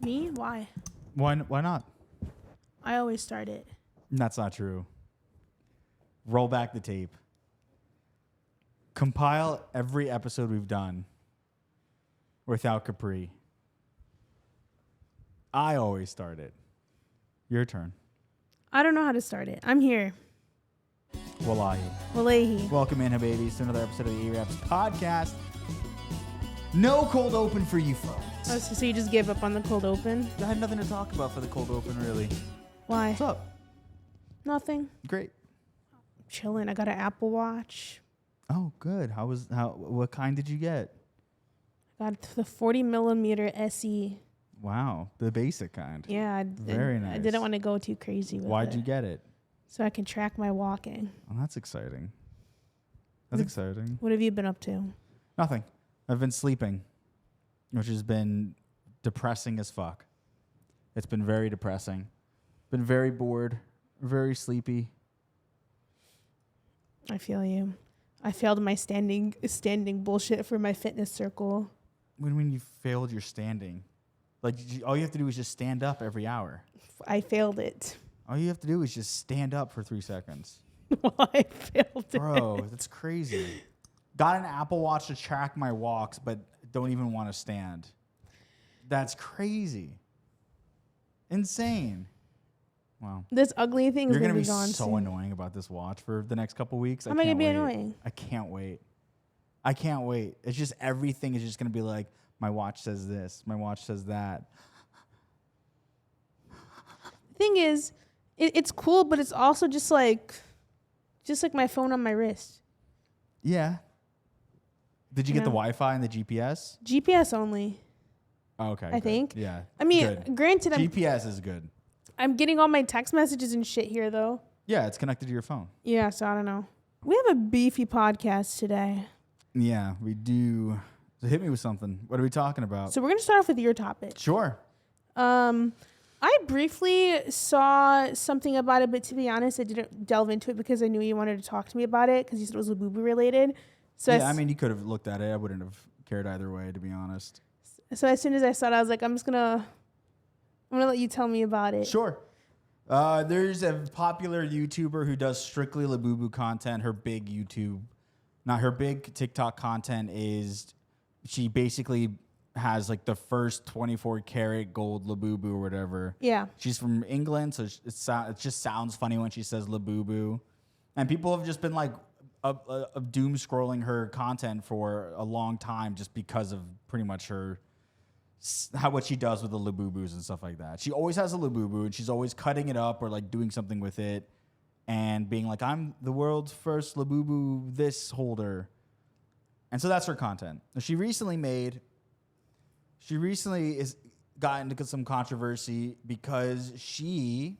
Me? Why? Why not? I always start it. That's not true. Roll back the tape. Compile every episode we've done without Capri. I always start it. Your turn. I don't know how to start it. I'm here. Wallahi. Welcome in, babies, to another episode of the Ayyrabs podcast. No cold open for you folks. Oh, so you just gave up on the cold open? I had nothing to talk about for the cold open, really. Why? What's up? Nothing. Great. Chilling. I got an Apple Watch. Oh, good. What kind did you get? I got the 40 millimeter SE. Wow, the basic kind. Yeah. Very nice. I didn't want to go too crazy with it. Why'd you get it? So I can track my walking. Oh, that's exciting. That's exciting. What have you been up to? Nothing. I've been sleeping, which has been depressing as fuck. It's been very depressing. Been very bored, very sleepy. I feel you. I failed my standing bullshit for my fitness circle. What do you mean you failed your standing? Like, all you have to do is just stand up every hour. I failed it. All you have to do is just stand up for 3 seconds. Well, I failed it. Bro, that's crazy. Got an Apple Watch to track my walks, but don't even want to stand. That's crazy. Insane. Wow. This ugly thing is You're going to be gone so soon. annoying about this watch for the next couple weeks. How am I going to be annoying? I can't wait. I can't wait. It's just everything is just going to be like, my watch says this, my watch says that. The thing is, it's cool, but it's also just like my phone on my wrist. Yeah. Did you get the Wi-Fi and the GPS? GPS only. Oh, okay. I think. Yeah. I mean, granted, GPS is good. I'm getting all my text messages and shit here, though. Yeah, it's connected to your phone. Yeah, so I don't know. We have a beefy podcast today. Yeah, we do. So hit me with something. What are we talking about? So we're going to start off with your topic. Sure. I briefly saw something about it, but to be honest, I didn't delve into it because I knew you wanted to talk to me about it because you said it was LEBUBU related. So yeah, I mean, you could have looked at it. I wouldn't have cared either way, to be honest. So as soon as I saw it, I was like, I'm gonna let you tell me about it. Sure. There's a popular YouTuber who does strictly LEBUBU content. Her big TikTok content is she basically has like the first 24 karat gold LEBUBU or whatever. Yeah. She's from England, so it just sounds funny when she says LEBUBU. And people have just been like doom scrolling her content for a long time just because of pretty much what she does with the LEBUBUs and stuff like that. She always has a LEBUBU and she's always cutting it up or like doing something with it and being like, I'm the world's first LEBUBU this holder. And so that's her content. She recently got into some controversy because she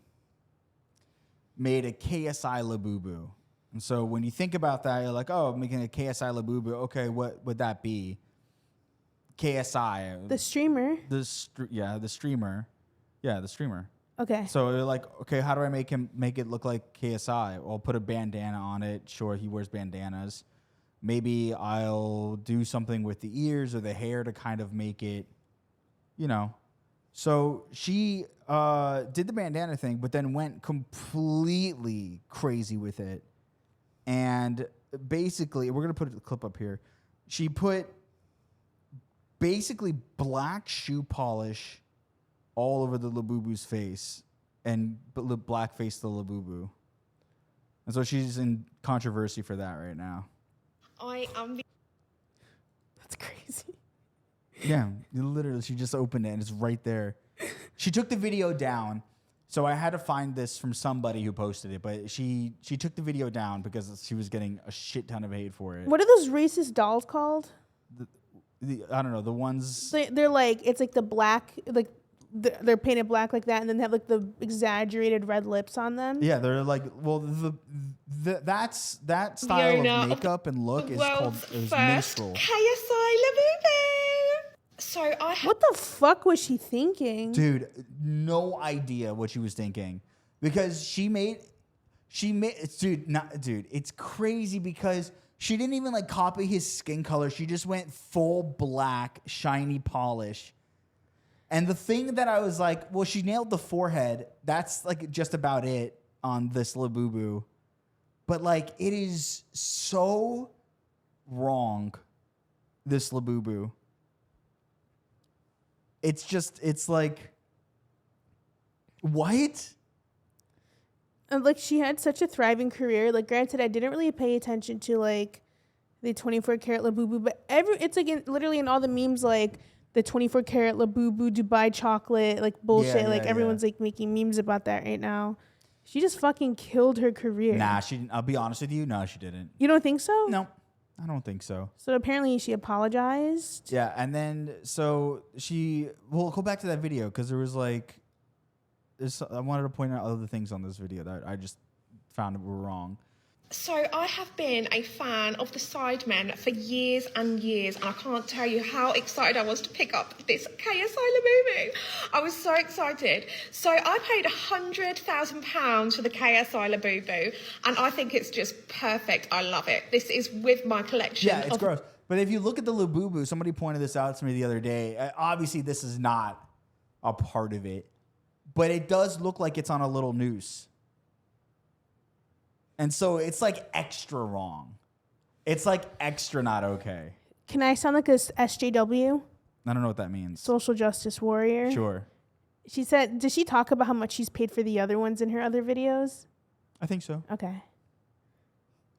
made a KSI LEBUBU. And so when you think about that, you're like, oh, I'm making a KSI LEBUBU. Okay, what would that be? KSI. The streamer. The streamer. Yeah, the streamer. Okay. So you're like, okay, how do I make it look like KSI? Well, I'll put a bandana on it. Sure, he wears bandanas. Maybe I'll do something with the ears or the hair to kind of make it, So she did the bandana thing, but then went completely crazy with it. And basically, we're going to put the clip up here. She put basically black shoe polish all over the LEBUBU's face and blackface the LEBUBU. And so she's in controversy for that right now. That's crazy. Yeah, literally, she just opened it and it's right there. She took the video down. So I had to find this from somebody who posted it, but she took the video down because she was getting a shit ton of hate for it. What are those racist dolls called? I don't know, the ones... They're like, it's like the black, like they're painted black like that, and then they have like the exaggerated red lips on them. Yeah, they're like, well, that style of makeup and look is called minstrel. KSI LEBUBU. So what the fuck was she thinking? Dude, no idea what she was thinking. Because dude, it's crazy because she didn't even like copy his skin color. She just went full black, shiny polish. And the thing that I was like, well, she nailed the forehead. That's like just about it on this LEBUBU. But like, it is so wrong, this LEBUBU. It's like, what? And like, she had such a thriving career. Like, granted, I didn't really pay attention to like the 24 karat LEBUBU, but it's like literally in all the memes, like the 24 karat LEBUBU Dubai chocolate, like bullshit. Yeah, like yeah, everyone's like making memes about that right now. She just fucking killed her career. Nah, she didn't. I'll be honest with you. No, she didn't. You don't think so? No, I don't think so. So apparently she apologized. Yeah, and then so we'll go back to that video because there was like, I wanted to point out other things on this video that I just found were wrong. So I have been a fan of the Sidemen for years and years, and I can't tell you how excited I was to pick up this KSI LEBUBU. I was so excited. So I paid £100,000 for the KSI LEBUBU, and I think it's just perfect. I love it. This is with my collection. Yeah, it's gross. But if you look at the LEBUBU, somebody pointed this out to me the other day. Obviously, this is not a part of it, but it does look like it's on a little noose. And so it's like extra wrong. It's like extra not okay. Can I sound like a SJW? I don't know what that means. Social justice warrior. Sure. She said, did she talk about how much she's paid for the other ones in her other videos? I think so. Okay.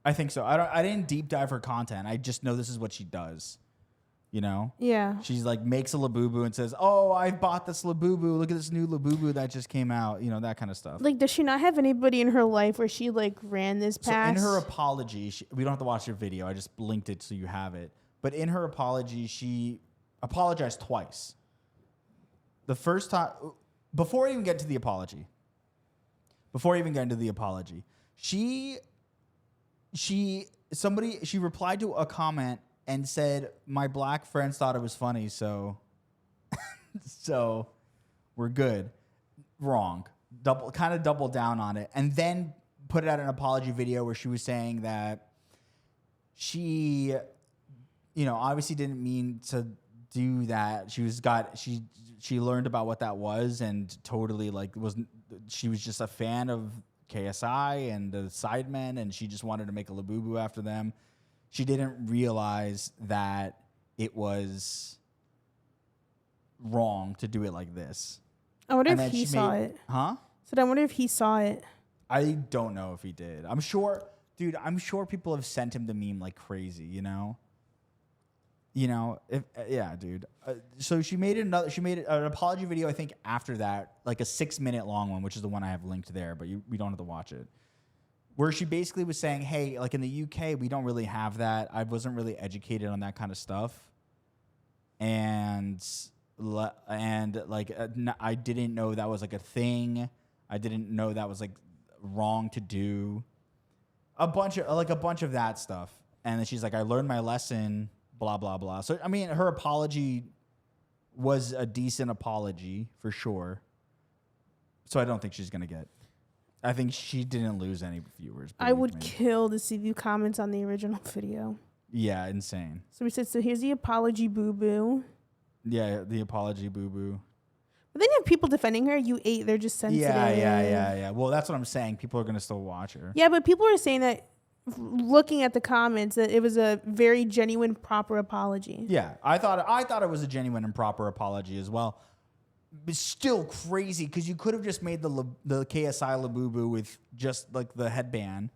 I think so. I didn't deep dive her content. I just know this is what she does. You know? Yeah. She's like makes a LEBUBU and says, "Oh, I bought this LEBUBU. Look at this new LEBUBU that just came out." You know, that kind of stuff. Like, does she not have anybody in her life where she like ran this past? So in her apology, we don't have to watch her video. I just linked it so you have it. But in her apology, she apologized twice. The first time, before I even get to the apology, she replied to a comment and said, "My black friends thought it was funny, so so we're good." Wrong. Double down on it. And then put it out an apology video where she was saying that she, obviously didn't mean to do that. She learned about what that was and totally she was just a fan of KSI and the Sidemen, and she just wanted to make a LEBUBU after them. She didn't realize that it was wrong to do it like this. I wonder if he saw it. Huh? So I wonder if he saw it. I don't know if he did. I'm sure people have sent him the meme like crazy, dude. So she made an apology video, I think, after that, like a 6-minute long one, which is the one I have linked there, but we don't have to watch it. Where she basically was saying, hey, like in the UK, we don't really have that. I wasn't really educated on that kind of stuff. And I didn't know that was like a thing. I didn't know that was like wrong to do. A bunch of that stuff. And then she's like, I learned my lesson, blah, blah, blah. So, I mean, her apology was a decent apology for sure. So I don't think she's going to get... I think she didn't lose any viewers. I would kill to see the comments on the original video. Yeah, insane. So we said, so here's the apology boo-boo. Yeah, the apology boo-boo. But then you have people defending her. They're just sensitive. Yeah. Well, that's what I'm saying. People are going to still watch her. Yeah, but people are saying that, looking at the comments, that it was a very genuine, proper apology. Yeah, I thought it was a genuine and proper apology as well. But still crazy because you could have just made the KSI LEBUBU with just like the headband.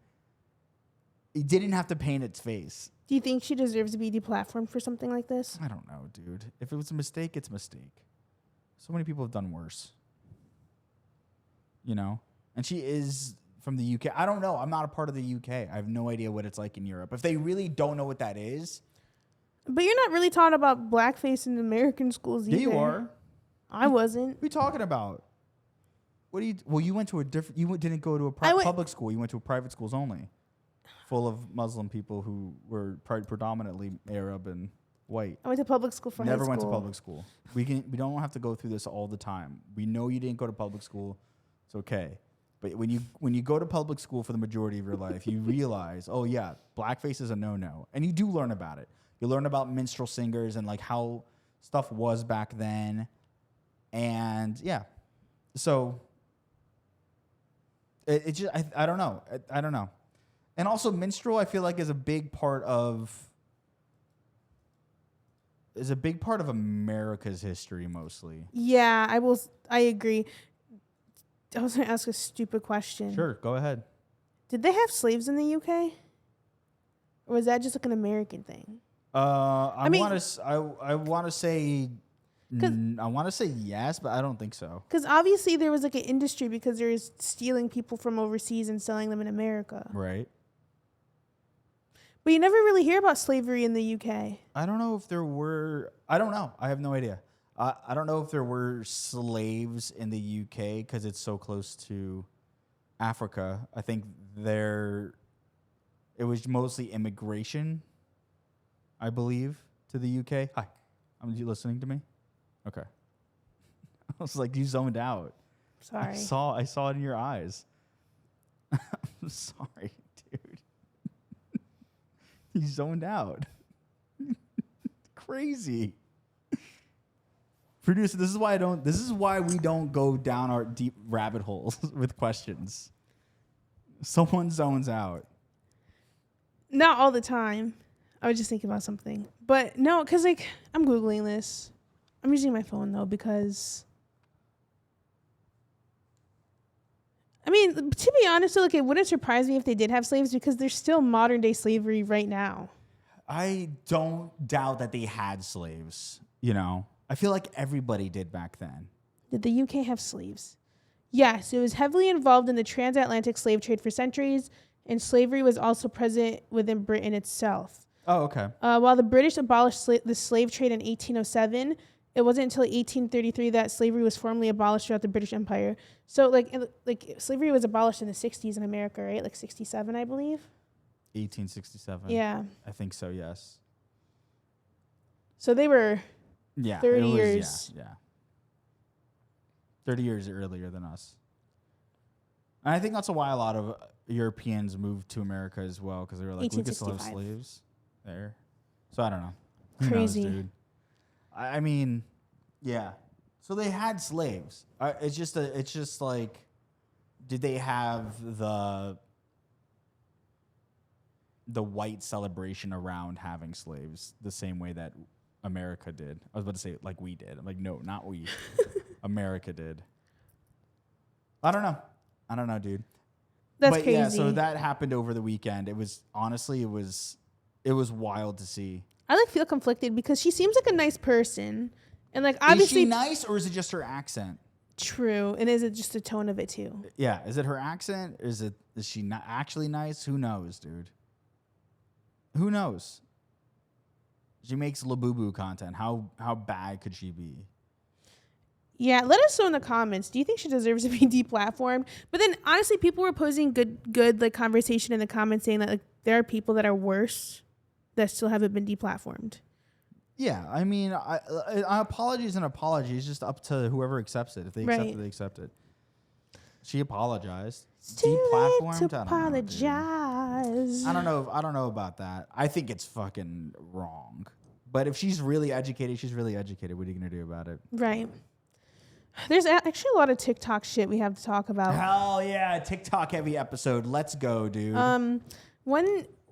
You didn't have to paint its face. Do you think she deserves to be deplatformed for something like this? I don't know, dude. If it was a mistake, it's a mistake. So many people have done worse. And she is from the UK. I don't know. I'm not a part of the UK. I have no idea what it's like in Europe. If they really don't know what that is. But you're not really taught about blackface in American schools either. Yeah, you are. I wasn't. What are you talking about? You went to a different, didn't go to a public school. You went to private schools only, full of Muslim people who were predominantly Arab and white. I went to public school for high school. Never went to public school. We don't have to go through this all the time. We know you didn't go to public school. It's okay. But when you go to public school for the majority of your life, you realize, oh yeah, blackface is a no-no. And you do learn about it. You learn about minstrel singers and like how stuff was back then. And yeah, so it just I don't know. I don't know. And also minstrel, I feel like is a big part of America's history mostly. Yeah, I agree. I was going to ask a stupid question. Sure, go ahead. Did they have slaves in the UK? Or was that just like an American thing? I want to say yes, but I don't think so. Because obviously there was like an industry because there was stealing people from overseas and selling them in America. Right. But you never really hear about slavery in the UK. I don't know if there were. I don't know. I have no idea. I don't know if there were slaves in the UK because it's so close to Africa. I think it was mostly immigration, I believe, to the UK. Hi. Are you listening to me? Okay. I was like, you zoned out. Sorry. I saw it in your eyes. I'm sorry, dude. You zoned out. Crazy. Producer, this is why we don't go down our deep rabbit holes with questions. Someone zones out. Not all the time. I was just thinking about something. But no, because like I'm Googling this. I'm using my phone though because I mean, to be honest, like it wouldn't surprise me if they did have slaves because there's still modern day slavery right now. I don't doubt that they had slaves, you know. I feel like everybody did back then. Did the UK have slaves? Yes, it was heavily involved in the transatlantic slave trade for centuries, and slavery was also present within Britain itself. Oh, okay. While the British abolished the slave trade in 1807, it wasn't until 1833 that slavery was formally abolished throughout the British Empire. So, like slavery was abolished in the 60s in America, right? Like 67, I believe. 1867. Yeah. I think so, yes. So they were 30 was, years. Yeah. 30 years earlier than us. And I think that's why a lot of Europeans moved to America as well, because they were like, we could still have 1865. slaves there. So I don't know. Who Crazy. knows, dude? I mean, yeah. So they had slaves. It's just like, did they have the white celebration around having slaves the same way that America did? I was about to say like we did. I'm like, no, not we. America did. I don't know, dude. That's but crazy. Yeah, so that happened over the weekend. It was honestly, it was wild to see. I like feel conflicted because she seems like a nice person, and like obviously Is she nice or is it just her accent? true. And is it just the tone of it too? Yeah, is it her accent? Is she not actually nice? Who knows, dude? Who knows? She makes LEBUBU content. How bad could she be? Yeah, let us know in the comments. Do you think she deserves to be deplatformed? But then honestly, people were posing good like conversation in the comments saying that like there are people that are worse that still haven't been deplatformed. Yeah, I mean, I apologies and apologies, just up to whoever accepts it. If they accept it, they accept it. She apologized. It's too late to I apologize. I don't know about that. I think it's fucking wrong. But if she's really educated, she's really educated. What are you gonna do about it? Right. There's actually a lot of TikTok shit we have to talk about. Hell yeah, TikTok heavy episode. Let's go, dude.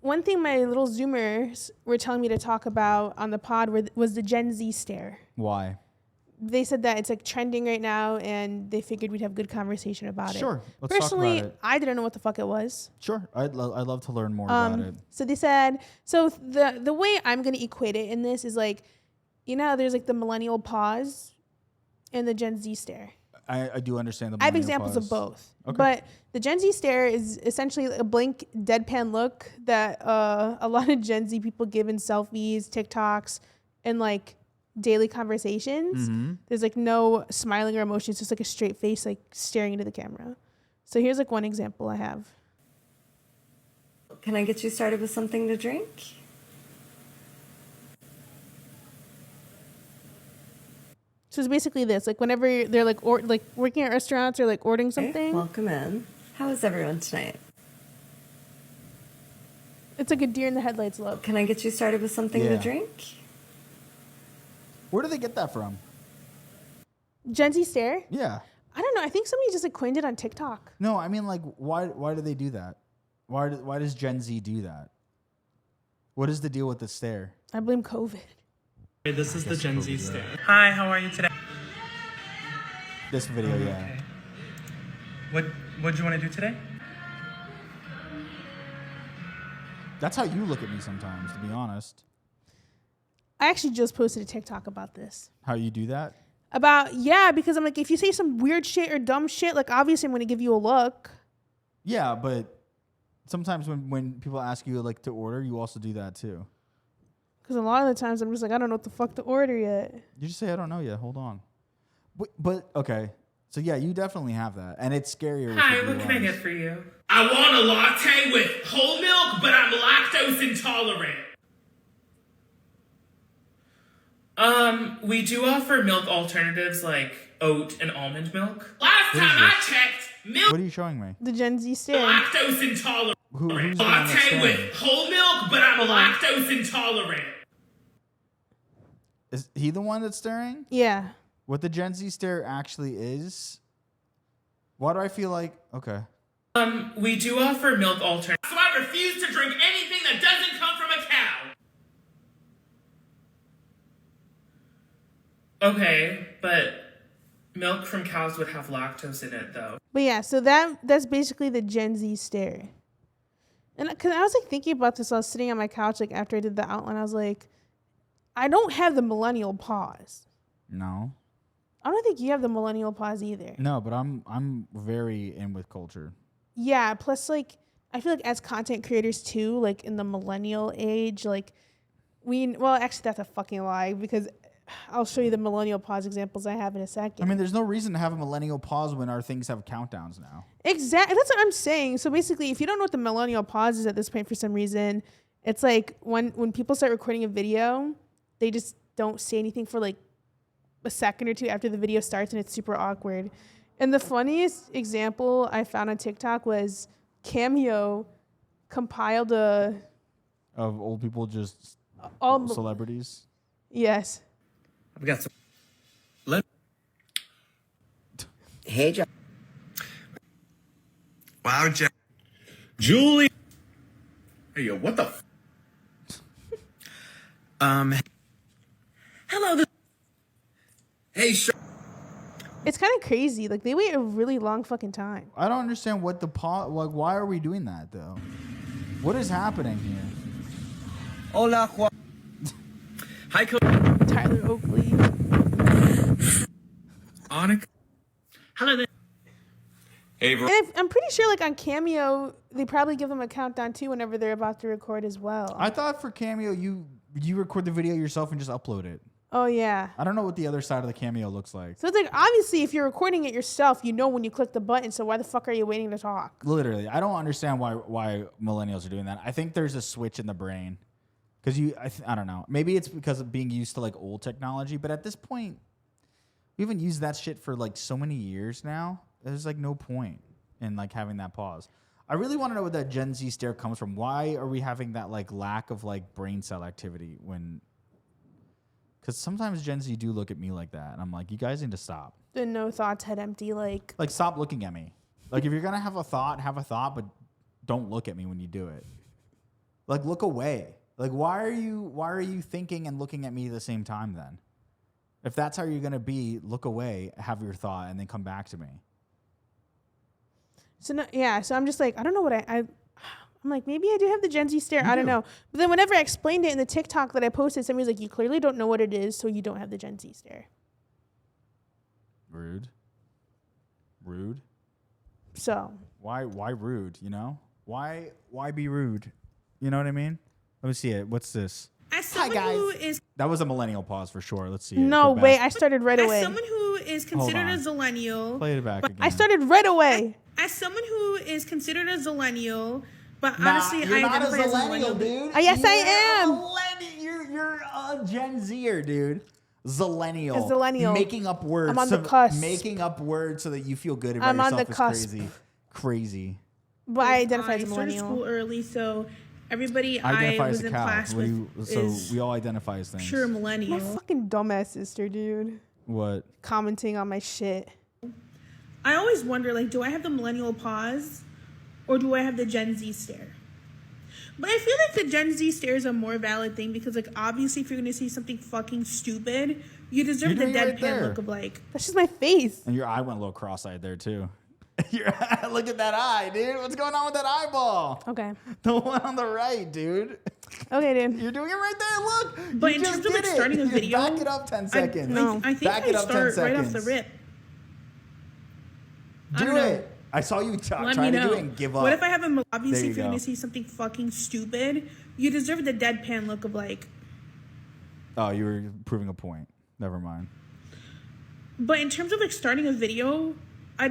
One thing my little Zoomers were telling me to talk about on the pod was the Gen Z stare. Why? They said that it's like trending right now, and they figured we'd have good conversation about it. Sure, let's Personally, talk about it. I didn't know what the fuck it was. Sure, I'd love to learn more about it. So they said, so the way I'm going to equate it in this is like, you know how there's like the millennial pause and the Gen Z stare. I do understand the I have millennial examples pause. of both. Okay. But the Gen Z stare is essentially a blank deadpan look that a lot of Gen Z people give in selfies, TikToks, and like daily conversations. Mm-hmm. There's like no smiling or emotion. It's just like a straight face, like staring into the camera. So here's like one example I have. Can I get you started with something to drink? So it's basically this, like whenever they're like like working at restaurants or like ordering something. Okay, welcome in. How is everyone tonight? It's like a deer in the headlights look. Can I get you started with something to Yeah. drink? Where do they get that from? Gen Z stare? Yeah. I don't know. I think somebody just like coined it on TikTok. No, I mean, like, why do they do that? Why does Gen Z do that? What is the deal with the stare? I blame COVID. Hey, this is the Gen Z stare. Hi, how are you today? This video, yeah. What'd you want to do today? That's how you look at me sometimes, to be honest. I actually just posted a TikTok about this. How you do that? Because I'm like, if you say some weird shit or dumb shit, like obviously I'm gonna give you a look. Yeah, but sometimes when people ask you like to order, you also do that too. Because a lot of the times I'm just like, I don't know what the fuck to order yet. You just say, I don't know yet. Hold on. But okay. So yeah, you definitely have that. And it's scarier. Hi, what can I get for you? I want a latte with whole milk, but I'm lactose intolerant. We do offer milk alternatives like oat and almond milk. Last time I checked, milk What are you showing me? The Gen Z stare. lactose intolerant. Who's the one that's Latte staring? with whole milk, but I'm lactose intolerant. Is he the one that's staring? Yeah. What the Gen Z stare actually is? Why do I feel like... Okay. We do offer milk alternatives. So I refuse to drink anything that doesn't come from a cow. Okay, but milk from cows would have lactose in it, though. But yeah, so that's basically the Gen Z stare. And because I was like thinking about this, I was sitting on my couch like after I did the outline, I was like, I don't have the millennial pause. No. I don't think you have the millennial pause either. No, but I'm very in with culture. Yeah, plus like I feel like as content creators too, like in the millennial age, like actually that's a fucking lie because I'll show you the millennial pause examples I have in a second. I mean, there's no reason to have a millennial pause when our things have countdowns now. Exactly. That's what I'm saying. So basically, if you don't know what the millennial pause is at this point for some reason, it's like when people start recording a video, they just don't say anything for like a second or two after the video starts and it's super awkward. And the funniest example I found on TikTok was Cameo compiled Of old people just all celebrities. Yes. I've got some. Hey, John. Wow, Jack. Julie. Hey, yo, what the? Hello. Hey, sure. It's kind of crazy. Like they wait a really long fucking time. I don't understand what the pause. Like, why are we doing that though? What is happening here? Hola, Juan. Hi, Tyler Oakley. Annika. Hello there. Hey, bro. And I'm pretty sure like on Cameo, they probably give them a countdown too whenever they're about to record as well. I thought for Cameo you record the video yourself and just upload it. Oh yeah. I don't know what the other side of the Cameo looks like. So it's like obviously if you're recording it yourself, you know when you click the button. So why the fuck are you waiting to talk? Literally, I don't understand why millennials are doing that. I think there's a switch in the brain because I don't know. Maybe it's because of being used to like old technology, but at this point, we haven't used that shit for like so many years now. There's like no point in like having that pause. I really want to know where that Gen Z stare comes from. Why are we having that like lack of like brain cell activity when? Because sometimes Gen Z do look at me like that, and I'm like, you guys need to stop. The no thoughts, head empty, like stop looking at me. Like if you're gonna have a thought, but don't look at me when you do it. Like look away. Like why are you thinking and looking at me at the same time then? If that's how you're gonna be, look away, have your thought, and then come back to me. so. No, yeah. So I'm just like I don't know what I'm like, maybe I do have the Gen Z stare. I don't know. But then whenever I explained it in the TikTok that I posted, somebody was like, you clearly don't know what it is, so you don't have the Gen Z stare. Rude. So. Why rude, you know? Why be rude? You know what I mean? Let me see it. What's this? As someone who is That was a millennial pause for sure. Let's see it. No, Go back. wait, I started right as away. someone who is considered a zillennial, Play it back again. I started right away. as someone who is considered a zillennial, but Nah, honestly, you're I not identify a as a zillennial, millennial. dude. Yes, I am. You're a Gen Zer, dude. Zillennial. A zillennial. Making up words. I'm on the cusp. Making up words so that you feel good about I'm on yourself the is cusp. crazy. Crazy. But I identify I as a started millennial. school early, so everybody I Identify was as a in cow. class with So is we all identify as things. pure My millennial. fucking dumbass sister, dude. What? commenting on my shit. I always wonder, like, do I have the millennial pause or do I have the Gen Z stare? But I feel like the Gen Z stare is a more valid thing because, like, obviously if you're going to see something fucking stupid, you deserve the deadpan look of, like... That's just my face. And your eye went a little cross-eyed there, too. Look at that eye, dude. What's going on with that eyeball? Okay. The one on the right, dude. Okay, dude. You're doing it right there. Look. But you in just terms of, like, did it. starting a video... Back it up 10 seconds. No. I think Back it I up 10 start right off the seconds. rip. Do it. I saw you try to do it and give up. What if I have a... Obviously, if you're go. going to see something fucking stupid, you deserve the deadpan look of, like... Oh, you were proving a point. Never mind. But in terms of, like, starting a video, I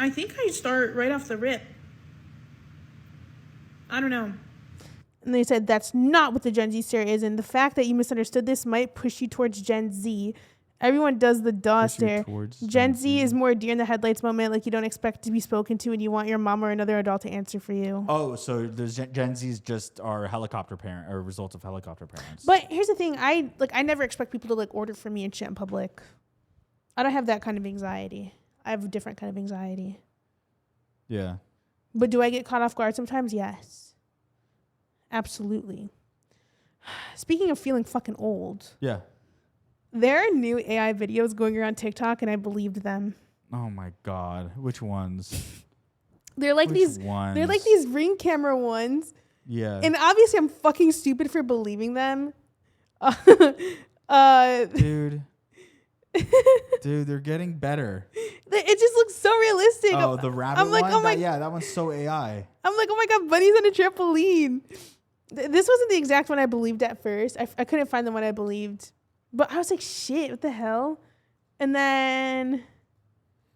think I start right off the rip. I don't know. And they said that's not what the Gen Z stare is. And the fact that you misunderstood this might push you towards Gen Z. Everyone does the duh Push you stare. towards Gen Z is more deer in the headlights moment, like you don't expect to be spoken to and you want your mom or another adult to answer for you. Oh, so the Gen Zs just are helicopter parent or results of helicopter parents. But here's the thing, I never expect people to like order for me and shit in public. I don't have that kind of anxiety. I have a different kind of anxiety. Yeah. But do I get caught off guard sometimes? Yes. Absolutely. Speaking of feeling fucking old. Yeah. There are new AI videos going around TikTok, and I believed them. Oh my God. Which ones? They're like Which these. ones? They're like these ring camera ones, Yeah. and obviously I'm fucking stupid for believing them. Dude. Dude, they're getting better. It just looks so realistic. Oh, the rabbit I'm like, one? oh my, Yeah, that one's so AI. I'm like, oh my God, Bunny's on a trampoline. This wasn't the exact one I believed at first. I couldn't find the one I believed. But I was like, shit, what the hell? And then...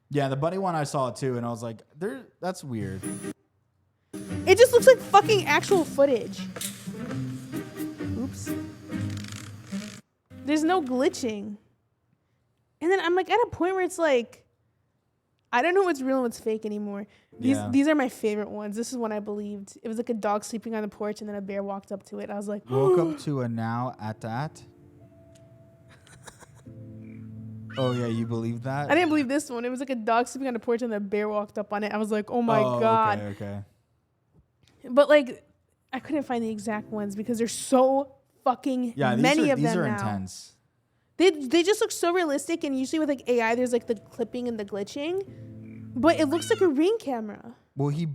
Yeah, the bunny one I saw too, and I was like, that's weird. It just looks like fucking actual footage. Oops. There's no glitching. And then I'm like at a point where it's like, I don't know what's real and what's fake anymore. These are my favorite ones. This is one I believed. It was like a dog sleeping on the porch and then a bear walked up to it. I was like, Woke up to a now at that. Oh yeah, you believe that? I didn't believe this one. It was like a dog sleeping on the porch and the bear walked up on it. I was like, oh my God. Okay. But like, I couldn't find the exact ones because there's so fucking many of them now. These are intense. They just look so realistic, and usually with like AI, there's like the clipping and the glitching, but it looks like a Ring camera. Well, he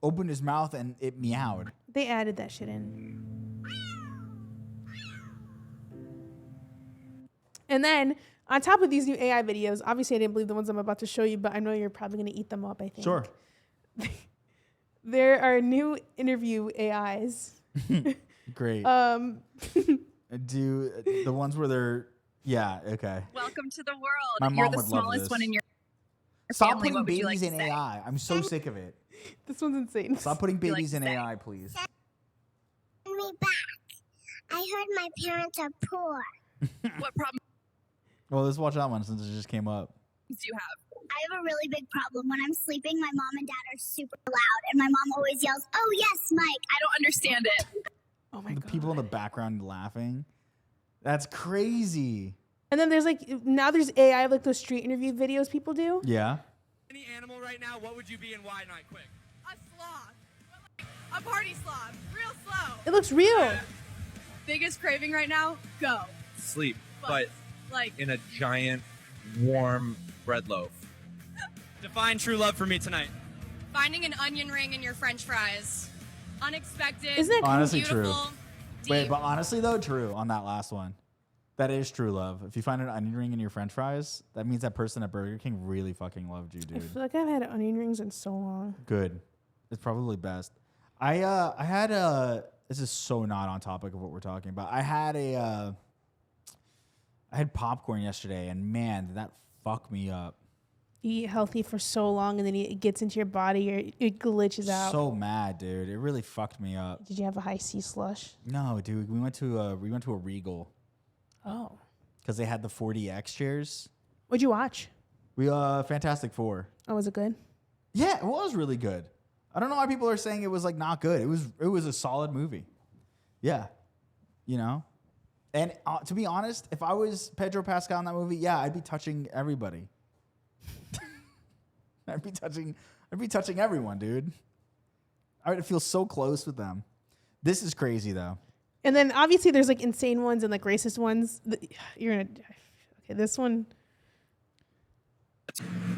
opened his mouth and it meowed. They added that shit in. And then on top of these new AI videos, obviously I didn't believe the ones I'm about to show you, but I know you're probably gonna eat them up, I think. Sure. There are new interview AIs. Great. Do the ones where they're okay. Welcome to the world. My You're mom the would love smallest this. one in your Stop family. putting What would you babies like in to say? AI. I'm so sick of it. This one's insane. Stop putting you like babies to in say? AI, please. Me back. I heard my parents are poor. What problems Well, let's watch that one since it just came up. do you have? I have a really big problem. When I'm sleeping, my mom and dad are super loud, and my mom always yells, "Oh yes, Mike." I don't understand it. Oh my The God. people in the background laughing. That's crazy. And then there's like, now there's AI, like those street interview videos people do. Yeah. Any animal right now, what would you be and why not? Quick. A sloth. A party sloth. Real slow. It looks real. Biggest craving right now? Go. Sleep, but Like, in a giant, warm bread loaf. Define true love for me tonight. finding an onion ring in your french fries. Unexpected. Isn't that Honestly beautiful, true. deep. Wait, but honestly though, true on that last one. That is true love. If you find an onion ring in your french fries, that means that person at Burger King really fucking loved you, I dude. feel like I've had onion rings in so long. Good. It's probably best. I had this is so not on topic of what we're talking about. I had popcorn yesterday, and man, did that fuck me up. You eat healthy for so long, and then it gets into your body, or it glitches out. So mad, dude. It really fucked me up. Did you have a high C slush? No, dude. We went to a Regal Oh. because they had the 40X chairs. What'd you watch? We Fantastic Four. Oh, was it good? Yeah, it was really good. I don't know why people are saying it was like not good. It was a solid movie. Yeah. You know? And to be honest, if I was Pedro Pascal in that movie, yeah, I'd be touching everybody. I'd be touching everyone, dude. I would feel so close with them. This is crazy though. And then obviously there's like insane ones and like racist ones. You're gonna okay. This one.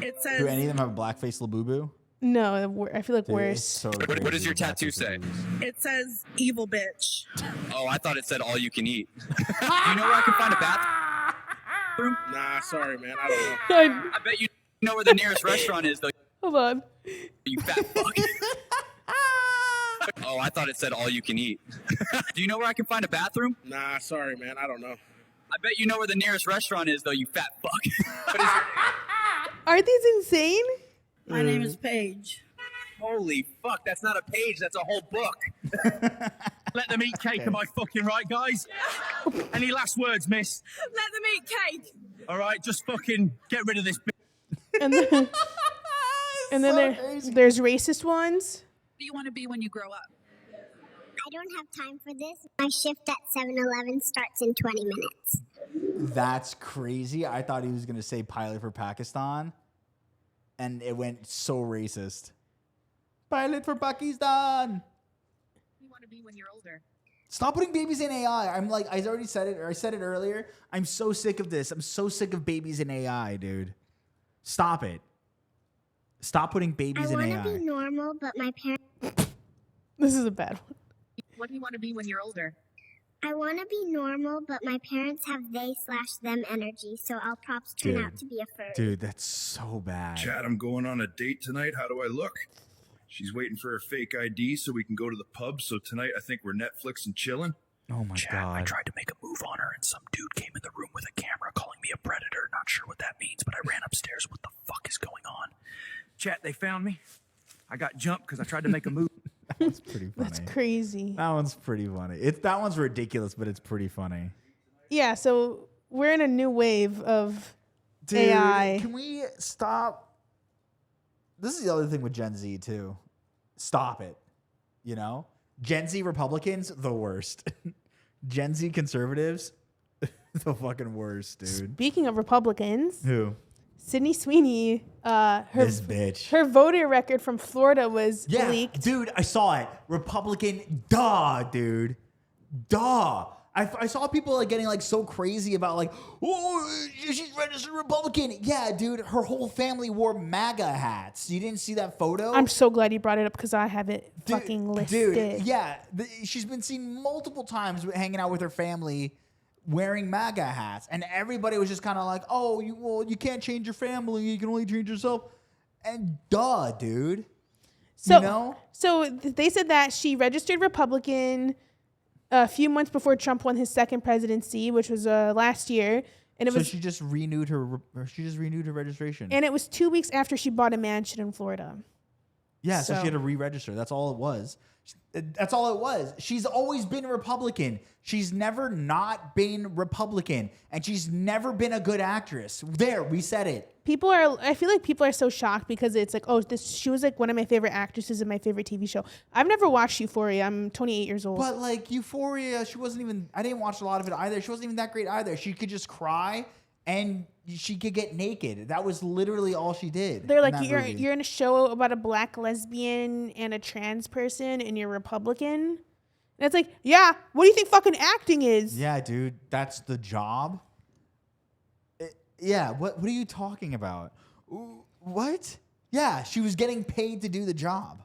It says. Do any of them have a blackface LEBUBU? No, I feel like Dude, worse. it's so What crazy does your with tattoo blackface say? LEBUBUs. It says evil bitch. Oh, I thought it said all you can eat. Do you know where I can find a bathroom? Nah, sorry, man. I don't know. I bet you know where the nearest restaurant is, though. Hold on. You fat fuck. Oh, I thought it said all you can eat. Do you know where I can find a bathroom? Nah, sorry, man. I don't know. I bet you know where the nearest restaurant is, though, you fat fuck. Aren't these insane? My name is Paige. Holy fuck, that's not a page, that's a whole book. Let them eat cake, am I fucking right, guys? Any last words, miss? Let them eat cake. All right, just fucking get rid of this And then, there's racist ones. What do you want to be when you grow up? I don't have time for this. My shift at 7-Eleven starts in 20 minutes. That's crazy. I thought he was gonna say pilot for Pakistan, and it went so racist. Pilot for Pakistan. What do you want to be when you're older? Stop putting babies in AI. I'm like, I already said it, or I said it earlier. I'm so sick of this. I'm so sick of babies in AI, dude. Stop it. Stop putting babies in AI. I want to be normal, but my parents... This is a bad one. What do you want to be when you're older? I want to be normal, but my parents have they/them energy, so I'll props turn out to be a furry. Dude, that's so bad. Chad, I'm going on a date tonight. How do I look? She's waiting for her fake ID so we can go to the pub. So tonight I think we're Netflix and chilling. Oh my God. I tried to make a move on her and some dude came in the room with a camera calling me a predator. Not sure what that means, but I ran upstairs. What the fuck is going on? Chat, they found me. I got jumped because I tried to make a move. That's pretty funny. That's crazy. That one's pretty funny. That one's ridiculous, but it's pretty funny. Yeah, so we're in a new wave of Dude, AI. Can we stop? This is the other thing with Gen Z too. Stop it. You know? Gen Z Republicans, the worst. Gen Z conservatives, the fucking worst, dude. Speaking of Republicans, Who? Sydney Sweeney, This bitch. her voter record from Florida was leaked. Dude, I saw it. Republican, duh, dude. Duh. I saw people like getting like so crazy about like, oh, she's registered Republican. Yeah, dude, her whole family wore MAGA hats. You didn't see that photo? I'm so glad you brought it up because I have it fucking listed. Dude, yeah. She's been seen multiple times hanging out with her family wearing MAGA hats. And everybody was just kind of like, oh, you can't change your family. You can only change yourself. And duh, dude. So, you know? So they said that she registered Republican a few months before Trump won his second presidency, which was last year. And it was she just renewed her registration. And it was 2 weeks after she bought a mansion in Florida. Yeah, so she had to re-register. That's all it was. That's all it was. She's always been Republican. She's never not been Republican. And she's never been a good actress. There, we said it. I feel like people are so shocked because it's like, oh, she was like one of my favorite actresses in my favorite TV show. I've never watched Euphoria. I'm 28 years old. But like Euphoria, I didn't watch a lot of it either. She wasn't even that great either. She could just cry and she could get naked. That was literally all she did. They're like, you're in a show about a black lesbian and a trans person and you're Republican. And it's like, yeah, what do you think fucking acting is? Yeah, dude, that's the job. Yeah, what are you talking about? What? Yeah, she was getting paid to do the job.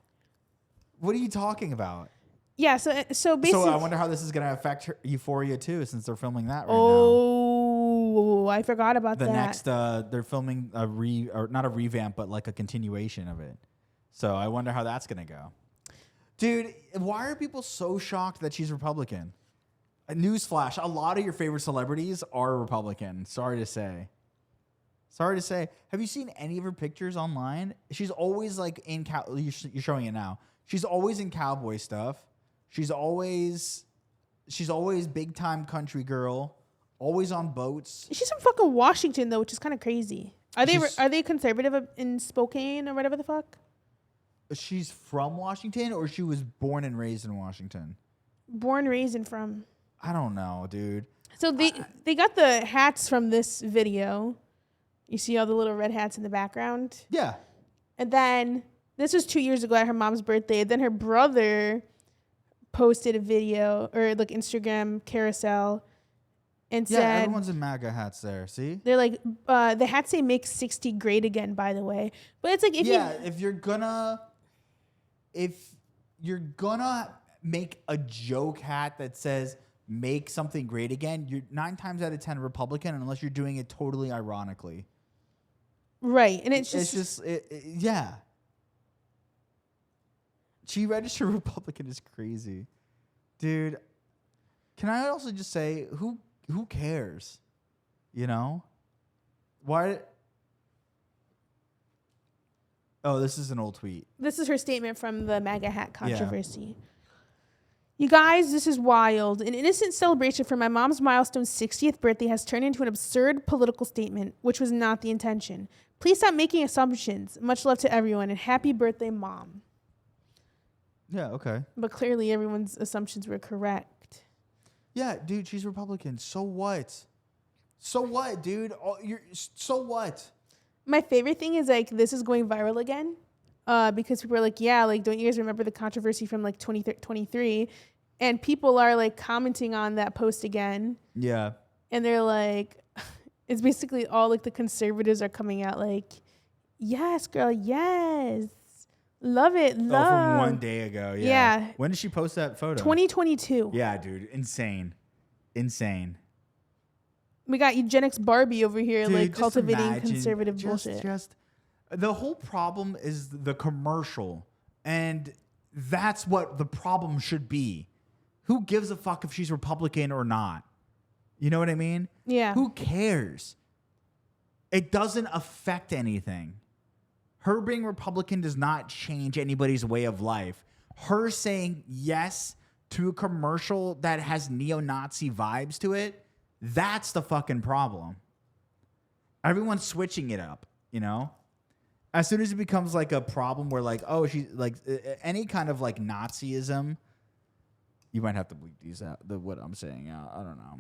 What are you talking about? Yeah, so basically. So I wonder how this is going to affect her Euphoria too, since they're filming that right now. Oh, I forgot about that. The next, they're filming not a revamp, but like a continuation of it. So I wonder how that's going to go. Dude, why are people so shocked that she's Republican? A newsflash, a lot of your favorite celebrities are Republican. Sorry to say. Have you seen any of her pictures online? She's always like in you're showing it now. She's always in cowboy stuff. She's always big time country girl. Always on boats. She's from fucking Washington though, which is kind of crazy. Are they conservative in Spokane or whatever the fuck? She's from Washington, or she was born and raised in Washington? Born, raised, and from. I don't know, dude. So they got the hats from this video. You see all the little red hats in the background? Yeah. And then this was 2 years ago at her mom's birthday. Then her brother posted a video or like Instagram carousel and said everyone's in MAGA hats there. See? They're like the hats say make 60 great again, by the way. But it's like if you're gonna make a joke hat that says make something great again, you're 9 times out of 10 Republican unless you're doing it totally ironically. Right. And it's just yeah. She registered Republican is crazy. Dude, can I also just say who cares? You know? Why? Oh, this is an old tweet. This is her statement from the MAGA hat controversy. Yeah. You guys, this is wild. An innocent celebration for my mom's milestone 60th birthday has turned into an absurd political statement, which was not the intention. Please stop making assumptions. Much love to everyone, and happy birthday, Mom. Yeah, okay. But clearly everyone's assumptions were correct. Yeah, dude, she's Republican. So what? So what, dude? So what? My favorite thing is, like, this is going viral again. Because people are like, yeah, like, don't you guys remember the controversy from, like, 2023? And people are, like, commenting on that post again. Yeah. And they're like, it's basically all, like, the conservatives are coming out like, yes, girl, yes. Love it, love. Oh, from 1 day ago, yeah. When did she post that photo? 2022. Yeah, dude, insane. We got Eugenics Barbie over here, dude, like, cultivating conservative bullshit. The whole problem is the commercial, and that's what the problem should be. Who gives a fuck if she's Republican or not? You know what I mean? Yeah. Who cares? It doesn't affect anything. Her being Republican does not change anybody's way of life. Her saying yes to a commercial that has neo-Nazi vibes to it, that's the fucking problem. Everyone's switching it up, you know? As soon as it becomes like a problem where like, oh, she's like any kind of like Nazism, you might have to bleep these out, what I'm saying out. I don't know.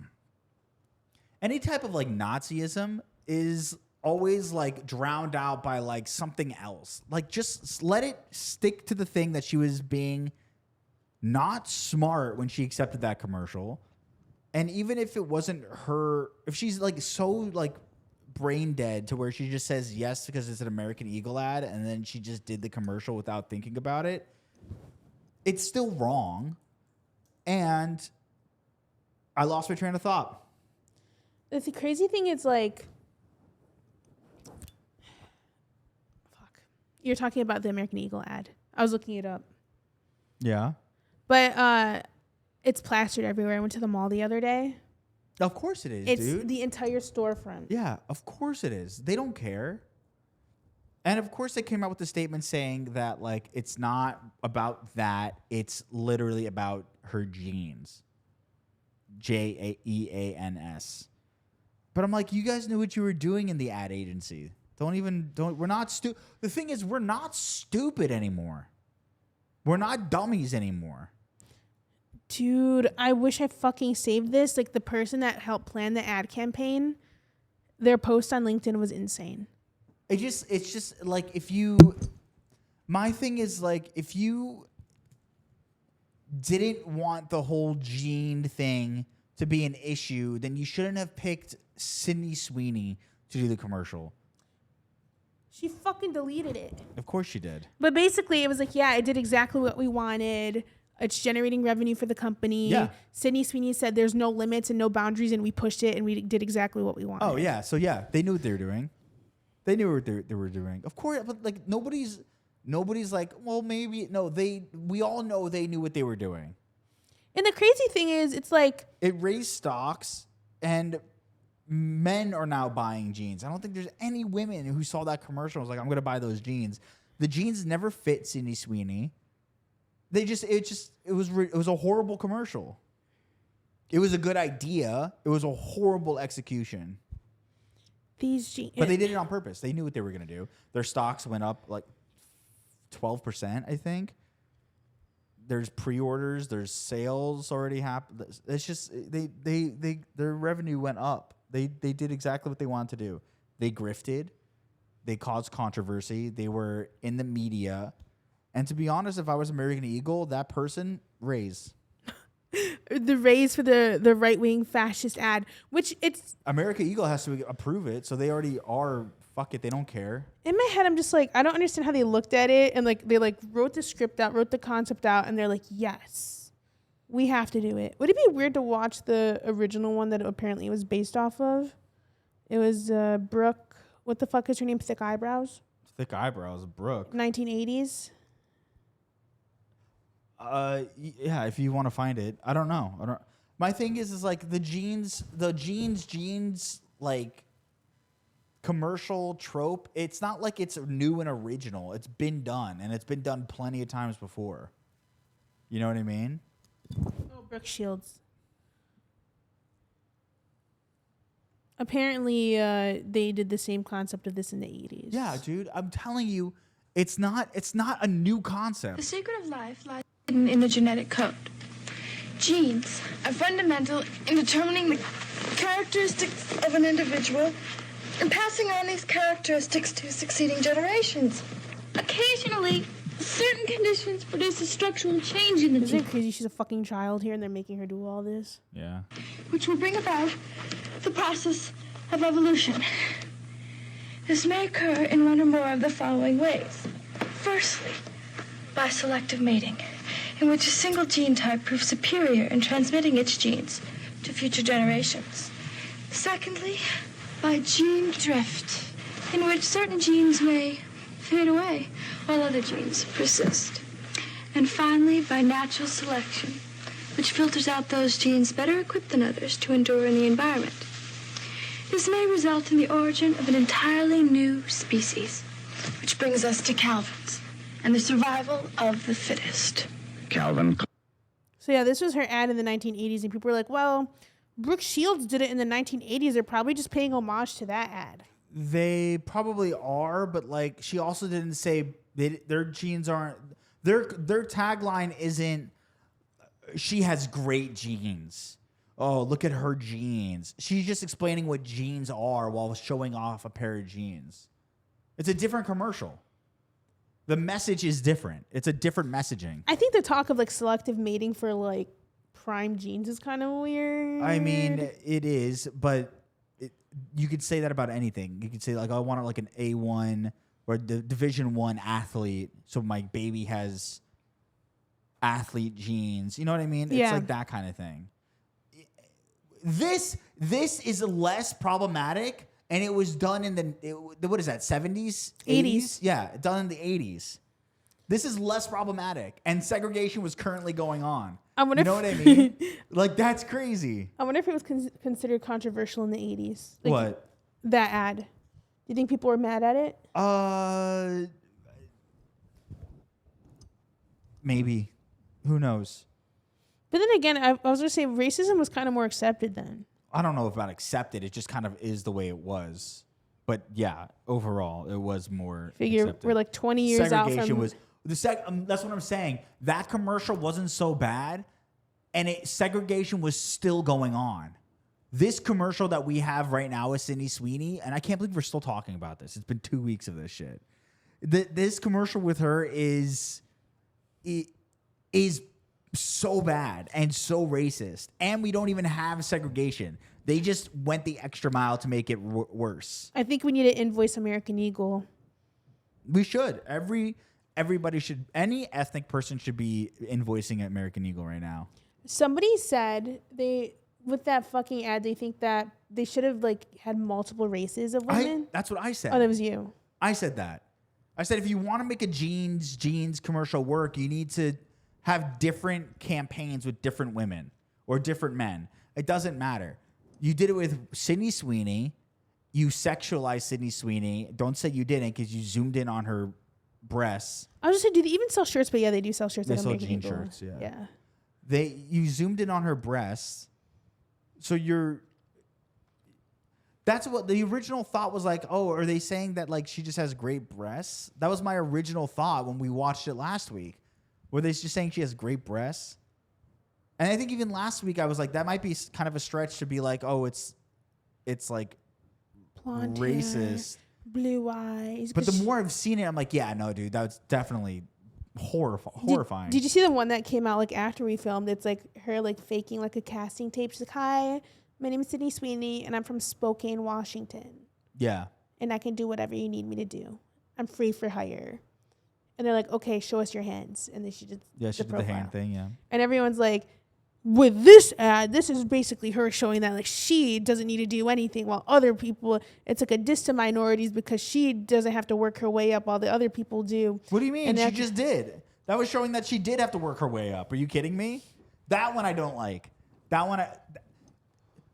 Any type of like Nazism is always like drowned out by like something else. Like just let it stick to the thing that she was being not smart when she accepted that commercial. And even if it wasn't her, if she's like so like brain dead to where she just says yes because it's an American Eagle ad and then she just did the commercial without thinking about it, it's still wrong. And I lost my train of thought. The crazy thing is like, fuck. You're talking about the American Eagle ad. I was looking it up. Yeah. But it's plastered everywhere. I went to the mall the other day. Of course it is, it's dude. It's the entire storefront. Yeah, of course it is. They don't care. And of course they came out with the statement saying that like it's not about that. It's literally about her jeans. JEANS. But I'm like, you guys knew what you were doing in the ad agency. We're not stupid. The thing is, we're not stupid anymore. We're not dummies anymore. Dude, I wish I fucking saved this. Like, the person that helped plan the ad campaign, their post on LinkedIn was insane. It's just like my thing is like, if you didn't want the whole gene thing to be an issue, then you shouldn't have picked Sydney Sweeney to do the commercial. She fucking deleted it. Of course she did. But basically, it was like, yeah, it did exactly what we wanted. It's generating revenue for the company. Yeah. Sydney Sweeney said there's no limits and no boundaries, and we pushed it, and we did exactly what we wanted. Oh, yeah. So, yeah, they knew what they were doing. They knew what they were doing. Of course, but, like, nobody's like, well, maybe. No, we all know they knew what they were doing. And the crazy thing is, it's like... It raised stocks, and men are now buying jeans. I don't think there's any women who saw that commercial and was like, I'm going to buy those jeans. The jeans never fit Sydney Sweeney. It was a horrible commercial. It was a good idea. It was a horrible execution. These jeans. But they did it on purpose. They knew what they were going to do. Their stocks went up like 12%, I think. there's pre-orders, there's sales already happened. It's just their revenue went up. They did exactly what they wanted to do. They grifted. They caused controversy. They were in the media. And to be honest, if I was American Eagle, that person, raise. The raise for the right-wing fascist ad, which it's... American Eagle has to approve it, so they already are... Fuck it, they don't care. In my head, I'm just like, I don't understand how they looked at it. And like they like wrote the script out, wrote the concept out, and they're like, yes, we have to do it. Would it be weird to watch the original one that apparently it was based off of? It was Brooke... What the fuck is her name? Thick Eyebrows? Thick Eyebrows, Brooke. 1980s. Yeah, if you want to find it. I don't know. My thing is like the jeans, like commercial trope. It's not like it's new and original. It's been done, and it's been done plenty of times before. You know what I mean? Oh, Brooke Shields. Apparently, they did the same concept of this in the 80s. Yeah, dude. I'm telling you, it's not a new concept. The secret of life lies hidden in the genetic code. Genes are fundamental in determining the characteristics of an individual and passing on these characteristics to succeeding generations. Occasionally, certain conditions produce a structural change in the Isn't it crazy she's a fucking child here and they're making her do all this? Yeah. Which will bring about the process of evolution. This may occur in one or more of the following ways. Firstly, by selective mating, in which a single gene type proves superior in transmitting its genes to future generations. Secondly, by gene drift, in which certain genes may fade away while other genes persist. And finally, by natural selection, which filters out those genes better equipped than others to endure in the environment. This may result in the origin of an entirely new species, which brings us to Calvin's and the survival of the fittest. Calvin. So yeah, this was her ad in the 1980s, and people were like, well, Brooke Shields did it in the 1980s. They're probably just paying homage to that ad. They probably are, but like she also didn't say their genes aren't... Their tagline isn't, she has great genes. Oh, look at her genes. She's just explaining what genes are while showing off a pair of jeans. It's a different commercial. The message is different. It's a different messaging. I think the talk of like selective mating for like prime genes is kind of weird. I mean, it is, but you could say that about anything. You could say like, I want like an A1 or the Division I athlete, so my baby has athlete genes. You know what I mean? Yeah. It's like that kind of thing. This is less problematic, and it was done in the what is that, 70s? 80s? Yeah, done in the 80s. This is less problematic, and segregation was currently going on. You know what I mean? Like, that's crazy. I wonder if it was considered controversial in the 80s. Like, What? That ad. Do you think people were mad at it? Maybe. Who knows? But then again, I was going to say racism was kind of more accepted then. I don't know about accepted. It just kind of is the way it was. But yeah, overall, it was more accepted. We're like 20 years out from... Segregation was... that's what I'm saying. That commercial wasn't so bad, and segregation was still going on. This commercial that we have right now is Sydney Sweeney, and I can't believe we're still talking about this. It's been 2 weeks of this shit. This commercial with her is so bad and so racist, and we don't even have segregation. They just went the extra mile to make it worse. I think we need to invoice American Eagle. We should. Everybody should. Any ethnic person should be invoicing American Eagle right now. Somebody said with that fucking ad, they think that they should have like had multiple races of women. That's what I said. Oh, that was you. I said that. I said if you want to make a jeans commercial work, you need to have different campaigns with different women or different men. It doesn't matter. You did it with Sydney Sweeney. You sexualized Sydney Sweeney. Don't say you didn't because you zoomed in on her breasts. I was just saying, do they even sell shirts? But yeah, they do sell shirts. They sell jean shirts, yeah. You zoomed in on her breasts. So that's what the original thought was like, oh, are they saying that like she just has great breasts? That was my original thought when we watched it last week. Were they just saying she has great breasts? And I think even last week I was like, that might be kind of a stretch to be like, oh, it's like Blonde racist, hair, blue eyes. But the more I've seen it, I'm like, yeah, no, dude, that's definitely horrifying. Did you see the one that came out like after we filmed? It's like her like faking like a casting tape. She's like, "Hi, my name is Sydney Sweeney, and I'm from Spokane, Washington. Yeah. And I can do whatever you need me to do. I'm free for hire." And they're like, "Okay, show us your hands." And then she did she did the hand thing, yeah. And everyone's like, with this ad, this is basically her showing that like she doesn't need to do anything, while other people, it's like a diss to minorities because she doesn't have to work her way up while the other people do. What do you mean? And She just did. That was showing that she did have to work her way up. Are you kidding me? That one I don't like. That one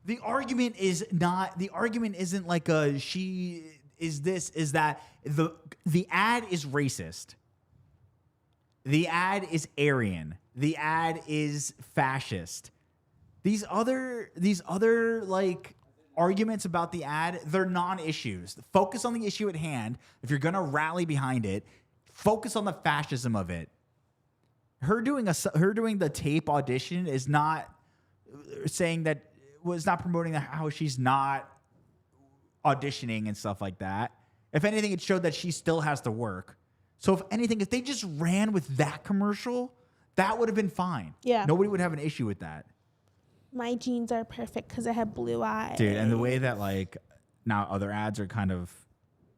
the argument isn't like she is this, is that the ad is racist. The ad is Aryan. The ad is fascist. These other like arguments about the ad, they're non-issues. Focus on the issue at hand. If you're gonna rally behind it, focus on the fascism of it. Her doing the tape audition is not saying that, was not promoting how she's not auditioning and stuff like that. If anything, it showed that she still has to work. So if anything, if they just ran with that commercial, that would have been fine. Yeah. Nobody would have an issue with that. My jeans are perfect because I have blue eyes. Dude, and the way that like now other ads are kind of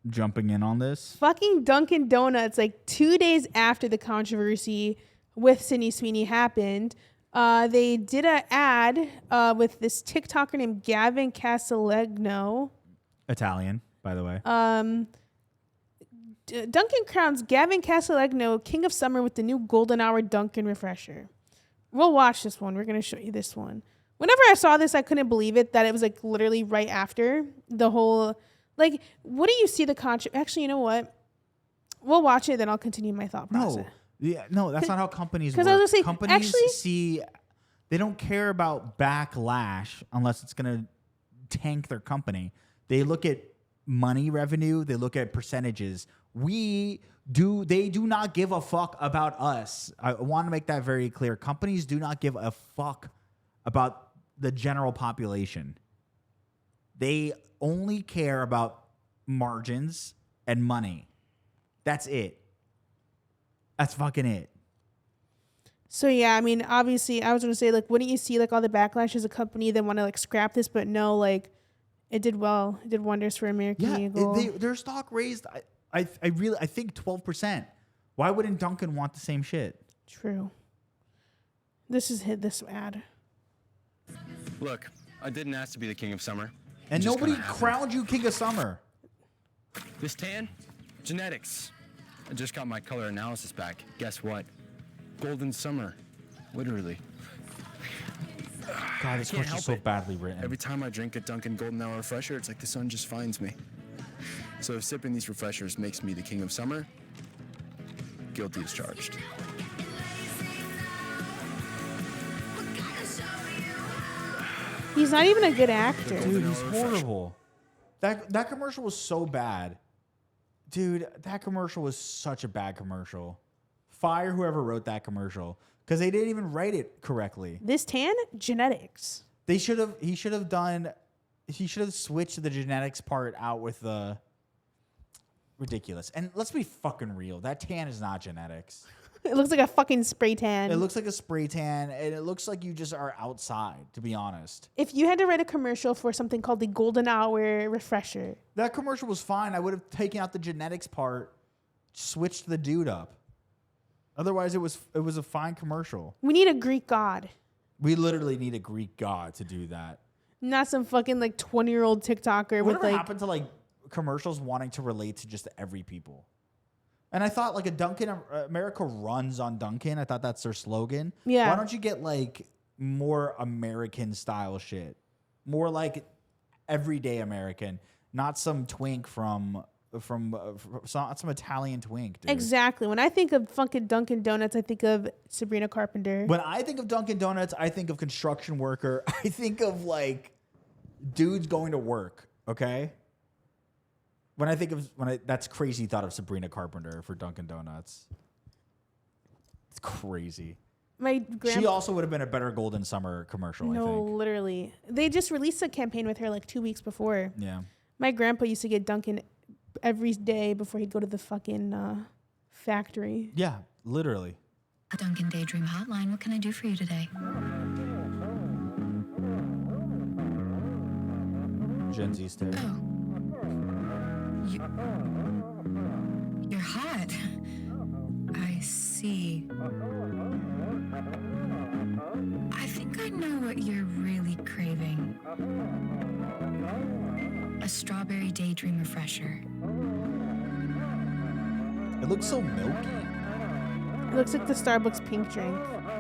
jumping in on this. Fucking Dunkin' Donuts, like 2 days after the controversy with Sydney Sweeney happened, they did an ad with this TikToker named Gavin Casalegno. Italian, by the way. Dunkin' crowns Gavin Casalegno King of Summer with the new Golden Hour Dunkin' Refresher. We'll watch this one. We're going to show you this one. Whenever I saw this, I couldn't believe it that it was like literally right after the whole, like, what do you see the Actually, you know what? We'll watch it, then I'll continue my thought process. No, that's not how companies work. I was gonna say, companies see, they don't care about backlash unless it's going to tank their company. They look at money revenue. They look at percentages. They do not give a fuck about us. I want to make that very clear. Companies do not give a fuck about the general population. They only care about margins and money. That's it. That's fucking it. So yeah, I mean, obviously, I was gonna say, like, wouldn't you see like all the backlash as a company that want to like scrap this? But no, like, it did well. It did wonders for American Eagle. Their stock raised. I think 12%. Why wouldn't Dunkin' want the same shit? True. This ad. Look, I didn't ask to be the king of summer. And nobody crowned you king of summer. This tan? Genetics. I just got my color analysis back. Guess what? Golden summer. Literally. God, this commercial's so badly written. Every time I drink a Dunkin' Golden Hour Refresher, it's like the sun just finds me. So if sipping these refreshers makes me the king of summer, guilty as charged. He's not even a good actor. Dude, he's horrible. That commercial was so bad. Dude, that commercial was such a bad commercial. Fire whoever wrote that commercial, because they didn't even write it correctly. This tan? Genetics. He should have switched the genetics part out with the ridiculous. And let's be fucking real. That tan is not genetics. It looks like a fucking spray tan. It looks like a spray tan, and it looks like you just are outside, to be honest. If you had to write a commercial for something called the Golden Hour Refresher. That commercial was fine. I would have taken out the genetics part, switched the dude up. Otherwise, it was a fine commercial. We need a Greek god. We literally need a Greek god to do that. Not some fucking like 20-year-old TikToker with Whatever like... happened to like commercials wanting to relate to just every people? And I thought like a Dunkin', America runs on Dunkin'. I thought that's their slogan. Yeah. Why don't you get like more American style shit? More like everyday American, not some twink from some Italian twink, dude. Exactly. When I think of fucking Dunkin' Donuts, I think of Sabrina Carpenter. When I think of Dunkin' Donuts, I think of construction worker. I think of like dudes going to work. Okay. That's crazy thought of Sabrina Carpenter for Dunkin' Donuts. It's crazy. My She also would have been a better Golden Summer commercial, I think. Literally. They just released a campaign with her like 2 weeks before. Yeah. My grandpa used to get Dunkin' every day before he'd go to the fucking factory. Yeah, literally. A Dunkin' Daydream Hotline. What can I do for you today? Gen Z stare. Oh. You're hot. I see. I think I know what you're really craving. A strawberry daydream refresher. It looks so milky. It looks like the Starbucks pink drink.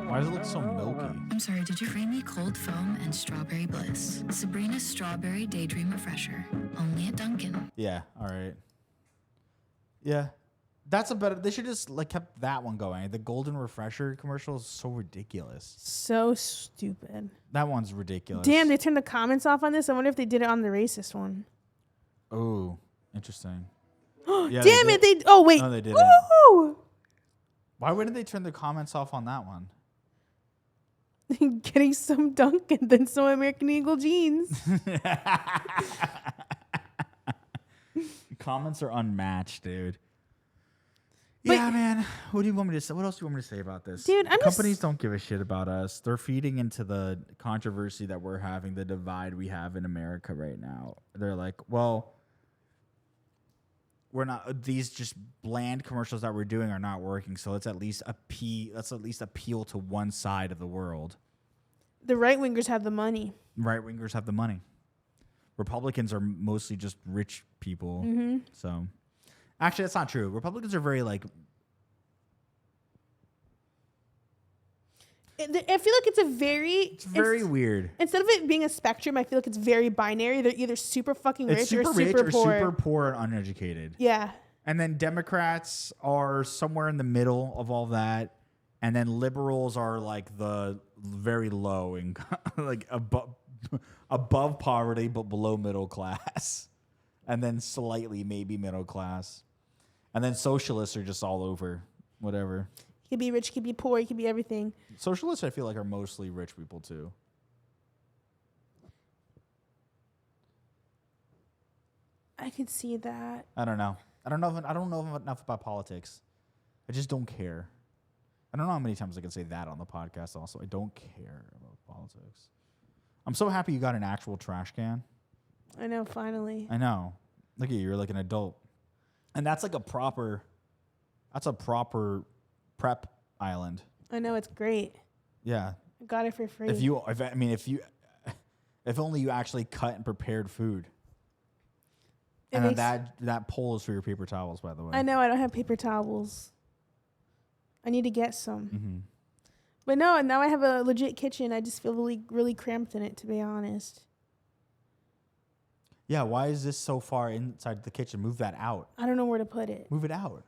Why does it look so milky? I'm sorry, did you creamy cold foam and strawberry bliss? Sabrina's strawberry daydream refresher. Only at Dunkin'. Yeah, all right. Yeah. That's a better, they should just like kept that one going. The Golden Refresher commercial is so ridiculous. So stupid. That one's ridiculous. Damn, they turned the comments off on this. I wonder if they did it on the racist one. Oh, interesting. Yeah, damn it, they, oh wait. No, they didn't. Ooh! Why wouldn't they turn the comments off on that one? Getting some Dunkin', then some American Eagle jeans. Comments are unmatched, dude. Yeah, man. What do you want me to say? What else do you want me to say about this? Dude, Companies don't give a shit about us. They're feeding into the controversy that we're having, the divide we have in America right now. They're like, well, we're not, these just bland commercials that we're doing are not working. So let's at least appeal to one side of the world. The right wingers have the money. Right wingers have the money. Republicans are mostly just rich people. Mm-hmm. So actually, that's not true. Republicans are very like. I feel like it's very weird. Instead of it being a spectrum, I feel like it's very binary. They're either super fucking rich or super poor. Super poor and uneducated. Yeah. And then Democrats are somewhere in the middle of all that. And then liberals are like the very low income, like above poverty, but below middle class. And then slightly maybe middle class. And then socialists are just all over, whatever. You could be rich, you could be poor, you could be everything. Socialists, I feel like, are mostly rich people, too. I could see that. I don't know. I don't know enough about politics. I just don't care. I don't know how many times I can say that on the podcast also. I don't care about politics. I'm so happy you got an actual trash can. I know, finally. I know. Look at you. You're like an adult. And that's like a proper prep island. I know, it's great. Yeah. I got it for free. If only you actually cut and prepared food. And then that pole is for your paper towels, by the way. I know, I don't have paper towels. I need to get some. Mm-hmm. But no, now I have a legit kitchen. I just feel really, really cramped in it, to be honest. Yeah, why is this so far inside the kitchen? Move that out. I don't know where to put it. Move it out.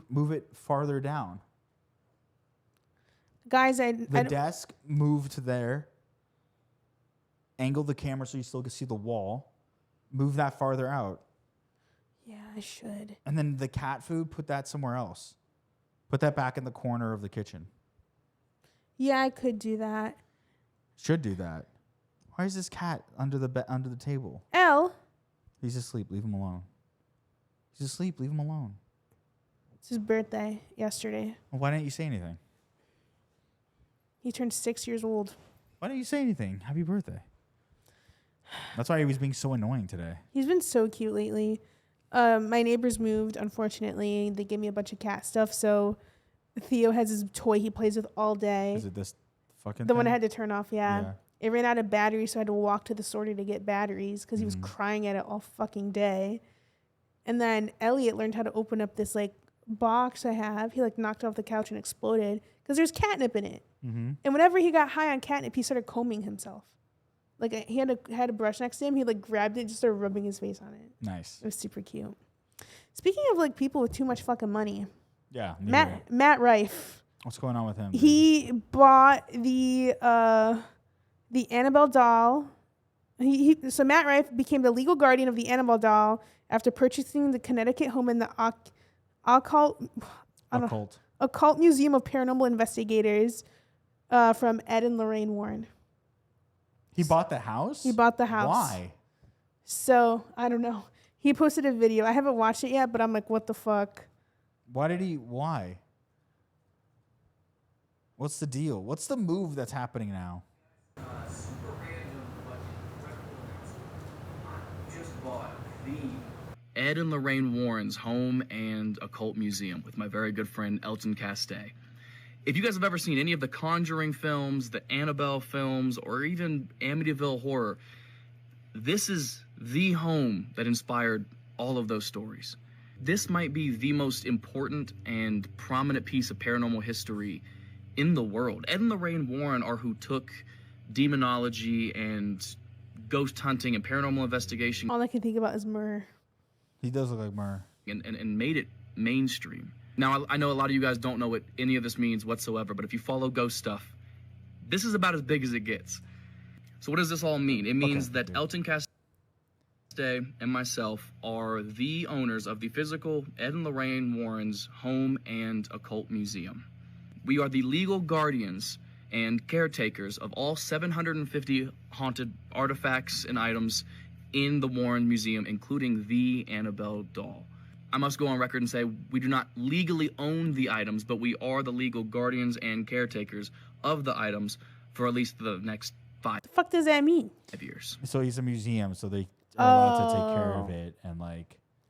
Move it farther down. Guys, the desk, move to there. Angle the camera so you still can see the wall. Move that farther out. Yeah, I should. And then the cat food, put that somewhere else. Put that back in the corner of the kitchen. Yeah, I could do that. Should do that. Why is this cat under the table? Elle. He's asleep. Leave him alone. He's asleep. Leave him alone. It's his birthday yesterday. Well, why didn't you say anything? He turned 6 years old. Why didn't you say anything? Happy birthday. That's why he was being so annoying today. He's been so cute lately. My neighbors moved, unfortunately. They gave me a bunch of cat stuff, so Theo has his toy he plays with all day. Is it this fucking The thing? one I had to turn off, yeah. It ran out of batteries, so I had to walk to the store to get batteries because he was crying at it all fucking day. And then Elliot learned how to open up this, like, box I have. He, like, knocked it off the couch and exploded because there's catnip in it. Mm-hmm. And whenever he got high on catnip, he started combing himself. Like, he had a brush next to him. He, like, grabbed it and just started rubbing his face on it. Nice. It was super cute. Speaking of, like, people with too much fucking money. Yeah. Matt Rife. What's going on with him? He bought the Annabelle doll. So Matt Rife became the legal guardian of the Annabelle doll after purchasing the Connecticut home in the Occult Museum of Paranormal Investigators from Ed and Lorraine Warren. He bought the house? He bought the house. Why? So, I don't know. He posted a video. I haven't watched it yet, but I'm like, what the fuck? Why? What's the deal? What's the move that's happening now? Ed and Lorraine Warren's home and occult museum with my very good friend Elton Castay. If you guys have ever seen any of the Conjuring films, the Annabelle films, or even Amityville Horror, this is the home that inspired all of those stories. This might be the most important and prominent piece of paranormal history in the world. Ed and Lorraine Warren are who took demonology and ghost hunting and paranormal investigation. All I can think about is Murr. He does look like Murr. And made it mainstream. Now, I know a lot of you guys don't know what any of this means whatsoever, but if you follow ghost stuff, this is about as big as it gets. So what does this all mean? It means that Elton Castay and myself are the owners of the physical Ed and Lorraine Warren's home and occult museum. We are the legal guardians and caretakers of all 750 haunted artifacts and items in the Warren Museum, including the Annabelle doll. I must go on record and say we do not legally own the items, but we are the legal guardians and caretakers of the items for at least the next 5 The fuck does that mean? years. So he's a museum, so they are allowed to take care of it and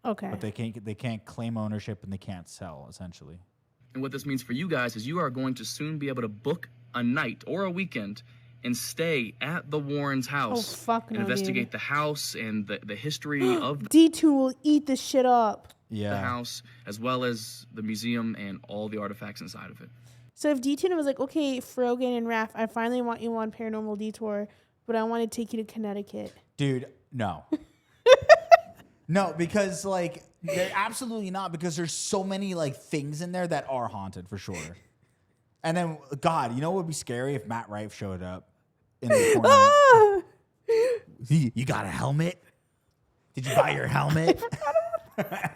Okay. But they can't claim ownership and they can't sell, essentially. And what this means for you guys is you are going to soon be able to book a night or a weekend and stay at the Warrens' house and investigate the house and the history of D2 will eat this shit up. the house, as well as the museum and all the artifacts inside of it. So if D2 was like, okay, Frogan and Raff, I finally want you on Paranormal Detour, but I want to take you to Connecticut. Dude, no. No, because they're absolutely not, because there's so many things in there that are haunted for sure. And then, God, you know what would be scary if Matt Rife showed up in the corner? You got a helmet? Did you buy your helmet? I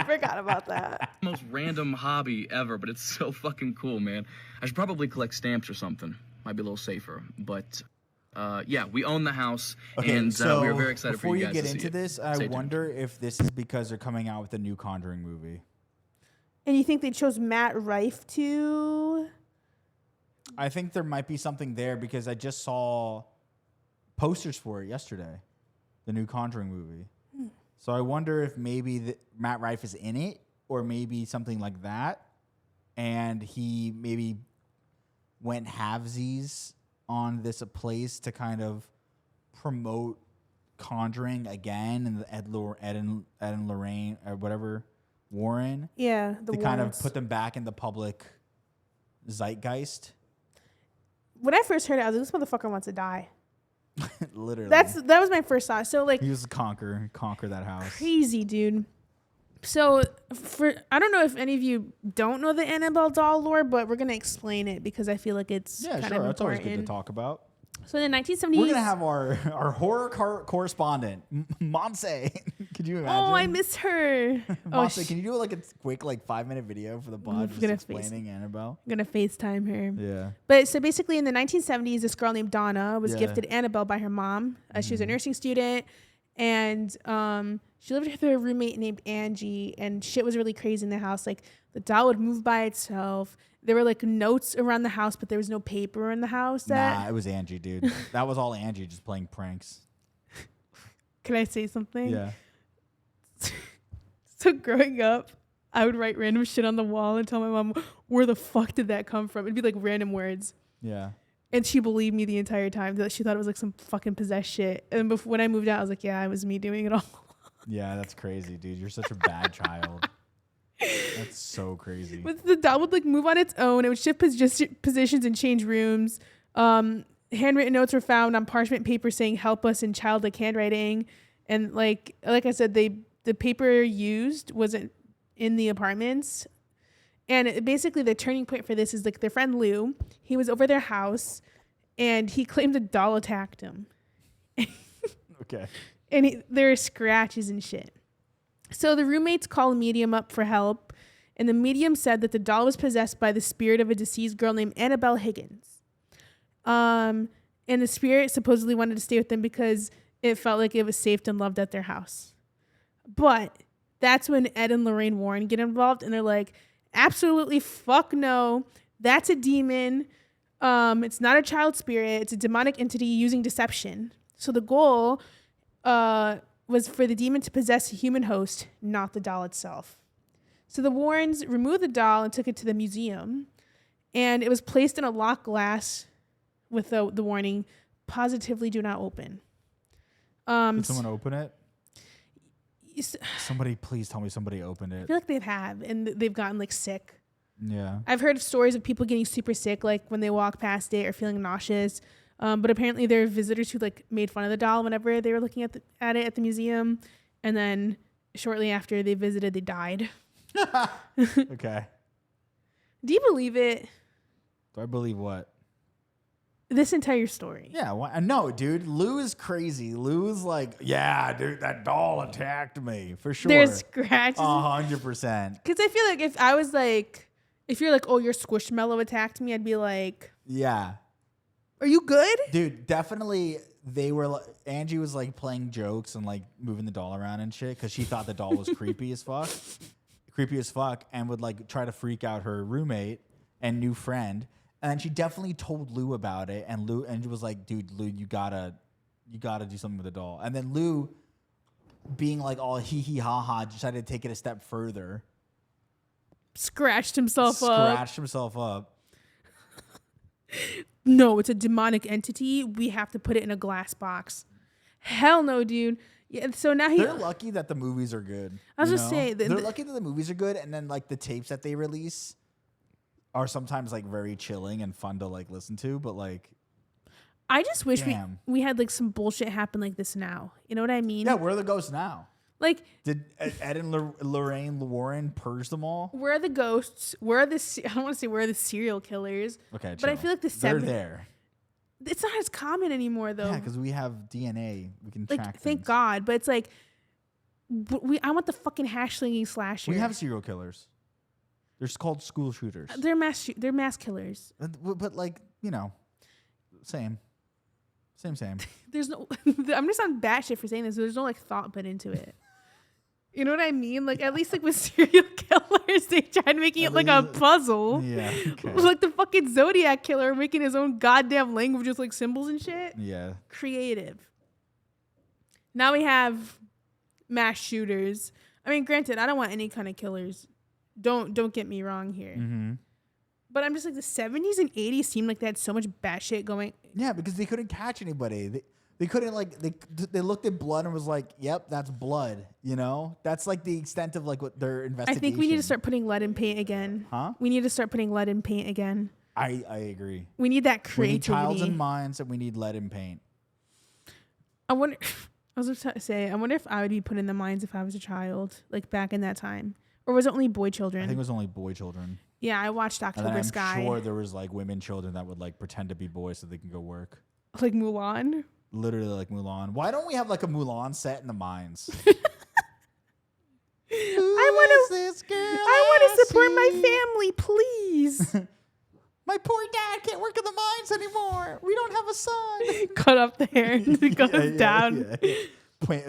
forgot about that. Most random hobby ever, but it's so fucking cool, man. I should probably collect stamps or something. Might be a little safer, but yeah, we own the house, and so we are very excited for you guys before you get to see into it. this, I wonder if this is because they're coming out with a new Conjuring movie. And you think they chose Matt Rife to? I think there might be something there because I just saw posters for it yesterday, the new Conjuring movie. So I wonder if maybe Matt Rife is in it, or maybe something like that, and he maybe went halvesies on this place to kind of promote Conjuring again, and Ed and Lorraine or whatever Warren. Yeah, to kind of put them back in the public zeitgeist. When I first heard it, I was like, this motherfucker wants to die. Literally. That was my first thought. So he was conquer that house. Crazy, dude. So I don't know if any of you don't know the Annabelle doll lore, but we're gonna explain it because I feel like it's kind of important. That's always good to talk about. So in the 1970s, we're gonna have our horror correspondent, Monse. Could you imagine? Oh, I miss her. Monse, can you do a quick 5-minute video for the pod just explaining Annabelle? I'm gonna FaceTime her. Yeah. But so basically, in the 1970s, this girl named Donna was gifted Annabelle by her mom. She was a nursing student, and she lived with her roommate named Angie, and shit was really crazy in the house. The doll would move by itself. There were notes around the house, but there was no paper in the house. Nah, it was Angie, dude. That was all Angie, just playing pranks. Can I say something? Yeah. So growing up, I would write random shit on the wall and tell my mom, where the fuck did that come from? It'd be random words. Yeah. And she believed me the entire time. That she thought it was some fucking possessed shit. And when I moved out, I was like, yeah, it was me doing it all. Yeah, that's crazy, dude. You're such a bad child. That's so crazy. But the doll would move on its own. It would shift positions and change rooms. Handwritten notes were found on parchment paper saying "help us" in childlike handwriting. And like I said, the paper used wasn't in the apartments. And basically the turning point for this is their friend Lou. He was over their house, and he claimed the doll attacked him. Okay. And there are scratches and shit. So the roommates call a medium up for help, and the medium said that the doll was possessed by the spirit of a deceased girl named Annabelle Higgins. And the spirit supposedly wanted to stay with them because it felt like it was safe and loved at their house. But that's when Ed and Lorraine Warren get involved, and they're like, absolutely fuck no. That's a demon. It's not a child spirit. It's a demonic entity using deception. So the goal was for the demon to possess a human host, not the doll itself. So the Warrens removed the doll and took it to the museum, and it was placed in a locked glass with the warning, positively do not open. Did someone open it? Somebody, please tell me somebody opened it. I feel like they have, and they've gotten like sick. Yeah. I've heard of stories of people getting super sick, like when they walk past it or feeling nauseous. But apparently there are visitors who like made fun of the doll whenever they were looking at it at the museum. And then shortly after they visited, they died. Okay. Do you believe it? Do I believe what? This entire story. Yeah, no, dude. Lou is crazy. Lou is like, yeah, dude, that doll attacked me for sure. There's scratches. 100%. Because I feel like if I was like, if you're like, oh, your Squishmallow attacked me, I'd be like, yeah. Are you good? Dude, definitely they were, Angie was like playing jokes and like moving the doll around and shit because she thought the doll was creepy as fuck. Creepy as fuck, and would like try to freak out her roommate and new friend. And then she definitely told Lou about it, and Lou was like, "Dude, Lou, you gotta do something with the doll." And then Lou, being like all hee hee ha ha, decided to take it a step further. Scratched himself up. No, it's a demonic entity. We have to put it in a glass box. Hell no, dude. Yeah, so now they're lucky that the movies are good. I was just saying, they're lucky that the movies are good, and then like the tapes that they release are sometimes like very chilling and fun to like listen to, but like I just wish we had like some bullshit happen like this now. You know what I mean? Yeah, where are the ghosts now? Like, did Ed and Lorraine Warren purge them all? Where are the ghosts? Where are the I don't want to say where are the serial killers. Okay, but I feel like they're there. It's not as common anymore though. Yeah, because we have DNA. We can like, track. Thank God, but it's like I want the fucking hash slinging slasher. We have serial killers. They're called school shooters. They're mass killers. But like, you know, same. There's no. I'm just on batshit for saying this. There's no like thought put into it. You know what I mean? Like at least like with serial killers, they tried making it like a puzzle. Yeah. Okay. Like the fucking Zodiac killer making his own goddamn language with like symbols and shit. Yeah. Creative. Now we have mass shooters. I mean, granted, I don't want any kind of killers. Don't get me wrong here. Mm-hmm. But I'm just like the 70s and 80s seemed like they had so much batshit going. Yeah, because they couldn't catch anybody. They couldn't like they looked at blood and was like, "Yep, that's blood." You know, that's like the extent of like what their investigation. I think we need to start putting lead in paint again. Huh? We need to start putting lead in paint again. I agree. We need that creativity. We need childs and minds, and we need lead in paint. I wonder. I was going to say, I wonder if I would be put in the mines if I was a child, like back in that time, or was it only boy children? I think it was only boy children. Yeah, I watched October Sky. I'm sure there was like women children that would like pretend to be boys so they can go work. Like Mulan? Literally like Mulan. Why don't we have like a Mulan set in the mines? I want to support my family, please. My poor dad can't work in the mines anymore. We don't have a son. Cut up the hair and it goes down. Yeah.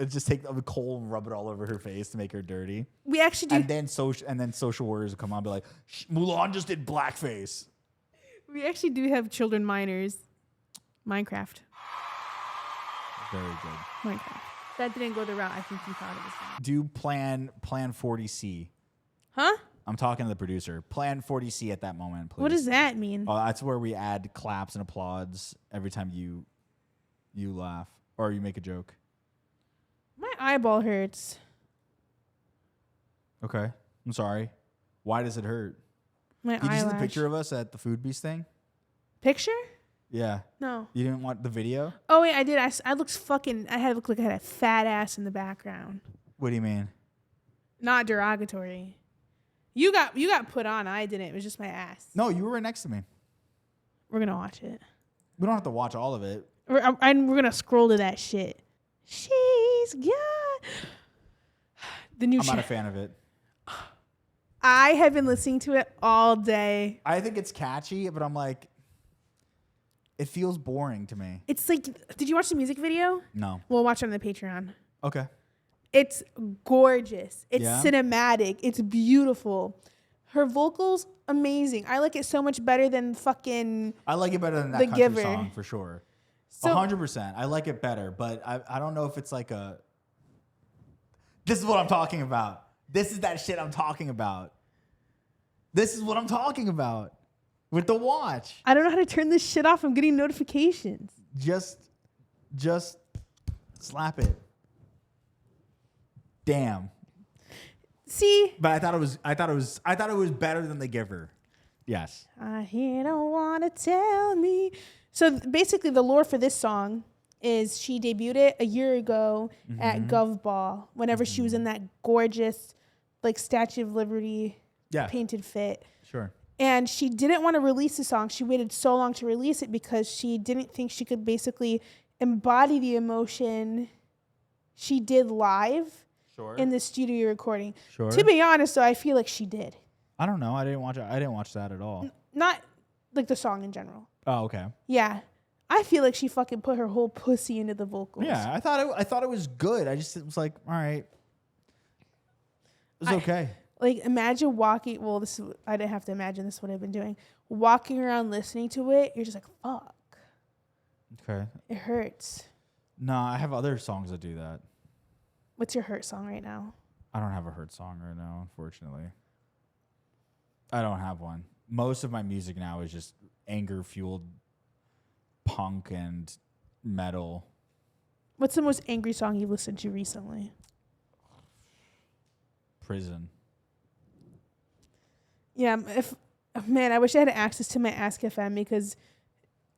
Just take the coal and rub it all over her face to make her dirty. We actually do. And then social workers will come on and be like, Mulan just did blackface. We actually do have children minors. Minecraft. Very good. Minecraft. That didn't go the route I think you thought it was going. Do plan 40C. Huh? I'm talking to the producer. Plan 40C at that moment, please. What does that mean? Oh, that's where we add claps and applause every time you laugh or you make a joke. My eyeball hurts. Okay. I'm sorry. Why does it hurt? My Did you see the eyelash. picture of us at the Food Beast thing? Picture? Yeah. No. You didn't want the video? Oh, wait, I did. I looked fucking... I looked like I had a fat ass in the background. What do you mean? Not derogatory. You got put on. I didn't. It was just my ass. No, you were right next to me. We're going to watch it. We don't have to watch all of it. We're going to scroll to that shit. She's got... The new I'm not a fan of it. I have been listening to it all day. I think it's catchy, but I'm like, it feels boring to me. It's like, did you watch the music video? No. We'll watch it on the Patreon. Okay. It's gorgeous. It's Yeah? cinematic. It's beautiful. Her vocals, amazing. I like it so much better than fucking I like it better than that The country Giver. song for sure. So- 100%. I like it better, but I don't know if it's like a. This is what I'm talking about. This is that shit I'm talking about. This is what I'm talking about with the watch. I don't know how to turn this shit off. I'm getting notifications. Just slap it. Damn. See? But I thought it was better than The Giver. Yes. I hear don't wanna tell me. So basically the lore for this song is she debuted it a year ago at Gov Ball whenever she was in that gorgeous like Statue of Liberty painted fit. Sure. And she didn't want to release the song. She waited so long to release it because she didn't think she could basically embody the emotion she did live in the studio recording. Sure. To be honest, though, I feel like she did. I don't know. I didn't watch that at all. Not like the song in general. Oh, okay. Yeah. I feel like she fucking put her whole pussy into the vocals. Yeah, I thought it was good. I just was like, all right. It was okay. Like, imagine walking. Well, I didn't have to imagine. This is what I've been doing. Walking around listening to it, you're just like, fuck. Okay. It hurts. No, I have other songs that do that. What's your hurt song right now? I don't have a hurt song right now, unfortunately. I don't have one. Most of my music now is just anger-fueled punk and metal. What's the most angry song you've listened to recently? Prison. Yeah, man, I wish I had access to my Ask FM because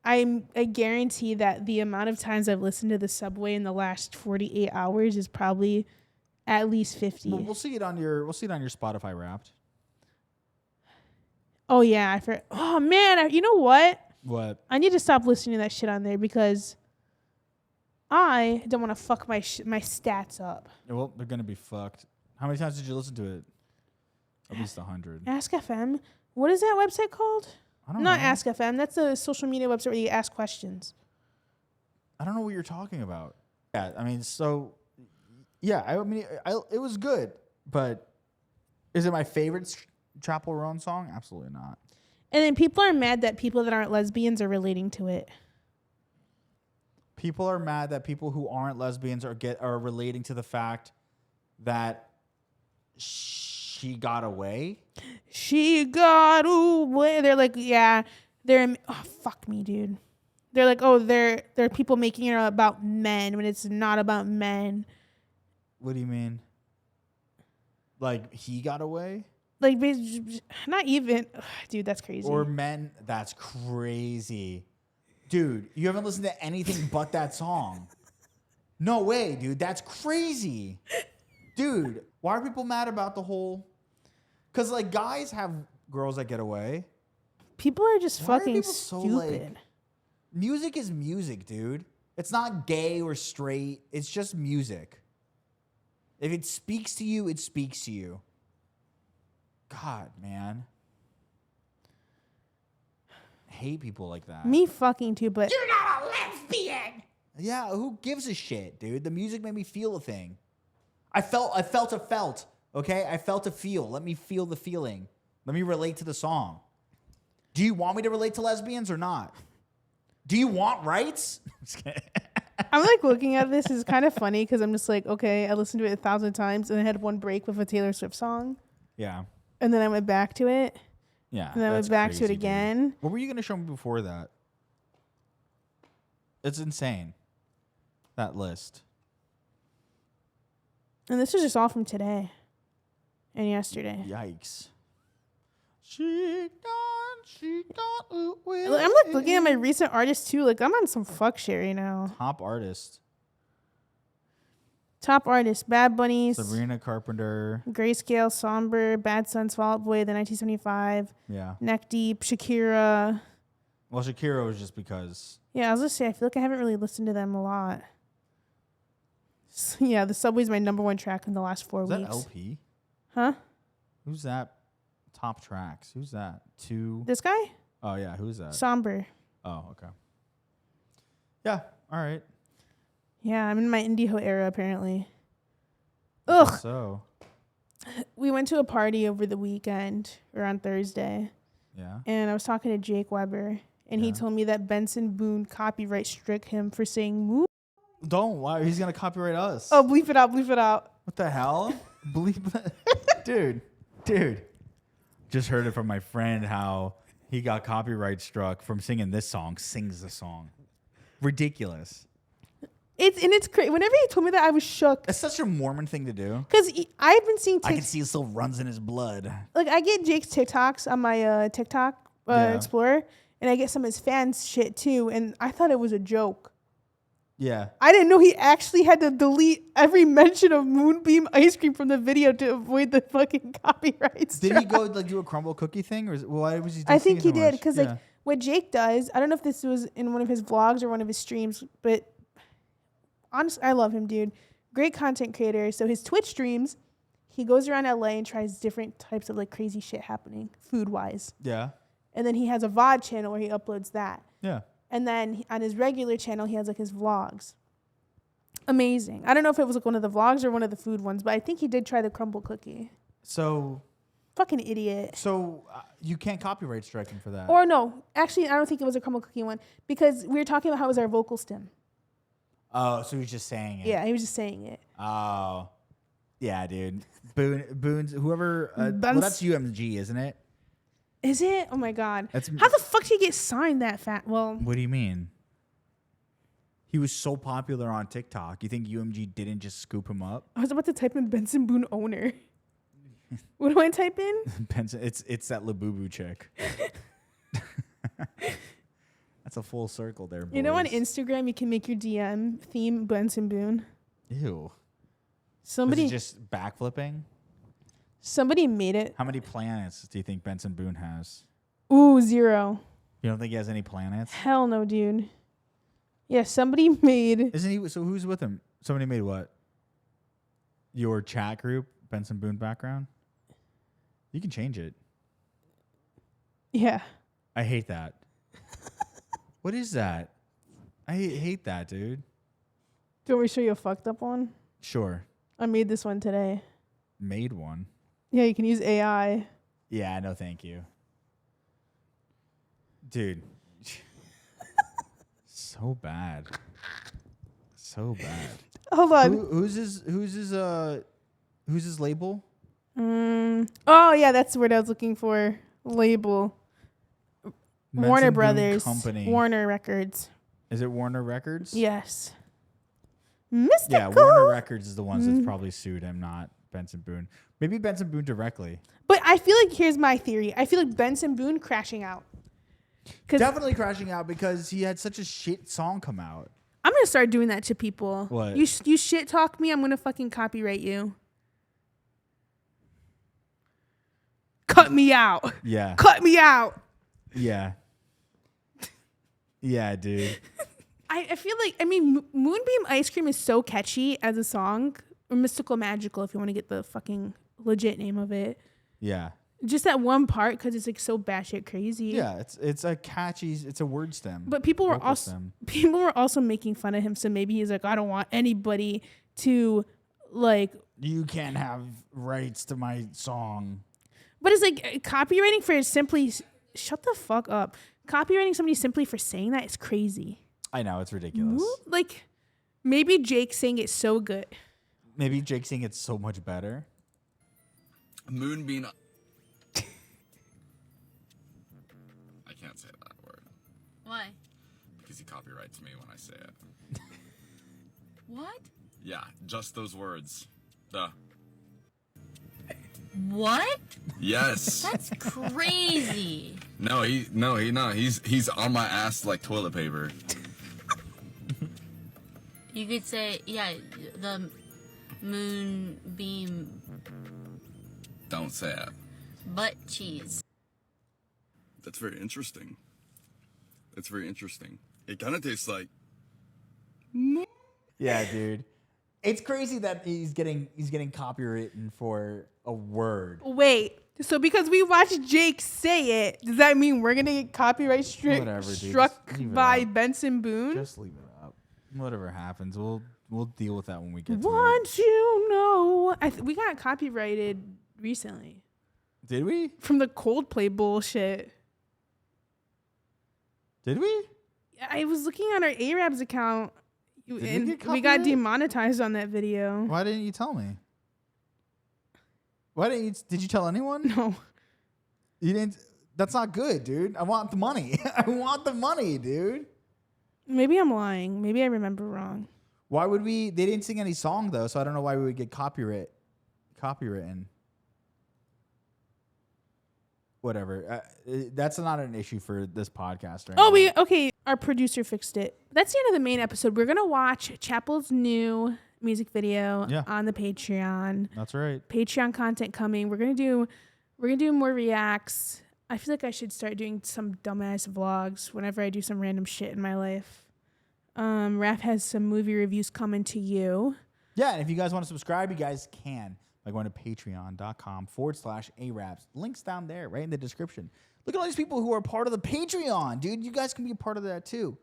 I guarantee that the amount of times I've listened to the subway in the last 48 hours is probably at least 50. We'll see it on your Spotify Wrapped. Oh yeah, oh man, you know what? What? I need to stop listening to that shit on there because I don't want to fuck my stats up. Well, they're gonna be fucked. How many times did you listen to it? At least 100. Ask FM. What is that website called? I don't Not know. Ask FM. That's a social media website where you ask questions. I don't know what you're talking about. Yeah, I mean, so yeah, I mean, it was good, but is it my favorite Chapel ROAN song? Absolutely not. And then people are mad that people that aren't lesbians are relating to it. People are mad that people who aren't lesbians are relating to the fact that she got away. She got away. They're like, yeah, fuck me, dude. They're like, oh, they're people making it about men when it's not about men. What do you mean? Like he got away? Like, not even, dude. That's crazy. Or men? That's crazy, dude. You haven't listened to anything but that song. No way, dude. That's crazy, dude. Why are people mad about the whole? Because like guys have girls that get away. People are just Why are fucking people stupid. so, like, music is music, dude. It's not gay or straight. It's just music. If it speaks to you, it speaks to you. God, man. I hate people like that. Me fucking too, but You're not a lesbian. Yeah, who gives a shit, dude? The music made me feel a thing. I felt a felt. Okay, I felt a feel. Let me feel the feeling. Let me relate to the song. Do you want me to relate to lesbians or not? Do you want rights? I'm like looking at this. It's kind of funny because I'm just like, okay, I listened to it 1,000 times and I had one break with a Taylor Swift song. Yeah. And then I went back to it. Yeah. And then I went back to it again. Dude. What were you going to show me before that? It's insane. That list. And this is just all from today and yesterday. Yikes. She gone away. I'm like looking at my recent artists too. Like I'm on some fuck shit right now. Top artist. Top artist: Bad Bunnies, Sabrina Carpenter, Grayscale, Somber, Bad Sons, Fall Out Boy, the 1975. Yeah. Neck Deep, Shakira. Well, Shakira was just because. Yeah, I was gonna say I feel like I haven't really listened to them a lot. Yeah, the Subway's my #1 track in the last 4 Is weeks. that LP? Huh? Who's that? Top tracks. Who's that? This guy? Oh yeah, who's that? Somber. Oh, okay. Yeah. All right. Yeah, I'm in my indie ho era apparently. Ugh. So. We went to a party over the weekend or on Thursday. Yeah. And I was talking to Jake Weber, and he told me that Benson Boone copyright struck him for saying "moo." Don't. Why? He's gonna copyright us. Oh, bleep it out. Bleep it out. What the hell? Bleep that. Dude. Just heard it from my friend how he got copyright struck from singing this song. Sings the song. Ridiculous. It's crazy. Whenever he told me that, I was shook. It's such a Mormon thing to do. Because I've been seeing I can see it still runs in his blood. Like, I get Jake's TikToks on my TikTok Explorer, and I get some of his fans shit too, and I thought it was a joke. Yeah. I didn't know he actually had to delete every mention of Moonbeam ice cream from the video to avoid the fucking copyrights. Did he go like do a crumble cookie thing, or why was he? I think he did because like what Jake does. I don't know if this was in one of his vlogs or one of his streams, but honestly, I love him, dude. Great content creator. So his Twitch streams, he goes around LA and tries different types of like crazy shit happening food wise. Yeah. And then he has a VOD channel where he uploads that. Yeah. And then on his regular channel, he has like his vlogs. Amazing. I don't know if it was like one of the vlogs or one of the food ones, but I think he did try the crumble cookie. So. Fucking idiot. So you can't copyright strike him for that. Or no, actually, I don't think it was a crumble cookie one because we were talking about how it was our vocal stem. Oh, so he's just saying it. Yeah, he was just saying it. Oh. Yeah, dude. Boone's whoever. Well, that's UMG, isn't it? Is it? Oh my god. That's, how the fuck did he get signed that fat? Well. What do you mean? He was so popular on TikTok. You think UMG didn't just scoop him up? I was about to type in Benson Boone owner. What do I type in? Benson. It's that LEBUBU chick. That's a full circle there, boys. You know, on Instagram, you can make your DM theme Benson Boone. Ew. Somebody was he just backflipping. Somebody made it. How many planets do you think Benson Boone has? Ooh, 0. You don't think he has any planets? Hell no, dude. Yeah, somebody made. Isn't he? So who's with him? Somebody made what? Your chat group, Benson Boone background. You can change it. Yeah. I hate that. What is that? I hate that, dude. Do you want me to show you a fucked up one? Sure. I made this one today. Made one? Yeah, you can use AI. Yeah, no thank you. Dude. So bad. So bad. Hold on. Who's his label? Oh yeah, that's the word I was looking for. Label. Benson Warner Boone Brothers. Company. Warner Records. Is it Warner Records? Yes. Mystical. Yeah, Warner Records is the ones that's probably sued him, not Benson Boone. Maybe Benson Boone directly. But I feel like here's my theory. I feel like Benson Boone crashing out. Definitely crashing out because he had such a shit song come out. I'm gonna start doing that to people. What? You shit talk me, I'm gonna fucking copyright you. Cut me out. Yeah. Cut me out. Yeah. Yeah, dude. I feel like, I mean, Moonbeam Ice Cream is so catchy as a song, or Mystical Magical if you want to get the fucking legit name of it. Yeah. Just that one part because it's like so batshit crazy. Yeah, it's a catchy, it's a word stem. But people were also making fun of him, so maybe he's like, I don't want anybody to like. You can't have rights to my song. But it's like copywriting for simply. Shut the fuck up. Copywriting somebody simply for saying that is crazy. I know, it's ridiculous. Like, maybe Jake saying it's so good. Maybe Jake saying it's so much better. Moonbeam. I can't say that word. Why? Because he copyrights me when I say it. What? Yeah, just those words. What? Yes. That's crazy. No, he's on my ass like toilet paper. You could say, yeah, the moonbeam. Don't say it. Butt cheese. That's very interesting. It kind of tastes like. Yeah, dude. It's crazy that he's getting copywritten for a word. Wait. So because we watched Jake say it, does that mean we're gonna get copyright struck by Benson Boone? Just leave it up. Whatever happens, we'll deal with that when we get to it. Want you know? We got copyrighted recently. Did we? From the Coldplay bullshit. Did we? I was looking at our Ayyrabs account, and we got demonetized on that video. Why didn't you tell me? Why didn't you? Did you tell anyone? No. You didn't. That's not good, dude. I want the money. I want the money, dude. Maybe I'm lying. Maybe I remember wrong. Why would we? They didn't sing any song though, so I don't know why we would get copywritten. Whatever. That's not an issue for this podcast right now. Okay. Our producer fixed it. That's the end of the main episode. We're gonna watch Chappell's new music video on the Patreon. That's right. Patreon content coming. We're gonna do more reacts. I feel like I should start doing some dumbass vlogs whenever I do some random shit in my life. Raff has some movie reviews coming to you. Yeah, and if you guys want to subscribe, you guys can by going to patreon.com/Ayyrabs. Links down there, right in the description. Look at all these people who are part of the Patreon, dude. You guys can be a part of that too.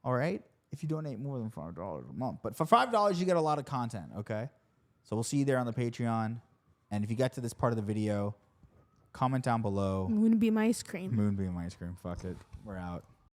All right? If you donate more than $5 a month. But for $5, you get a lot of content, okay? So we'll see you there on the Patreon. And if you get to this part of the video, comment down below. Moonbeam ice cream. Moonbeam ice cream. Fuck it. We're out.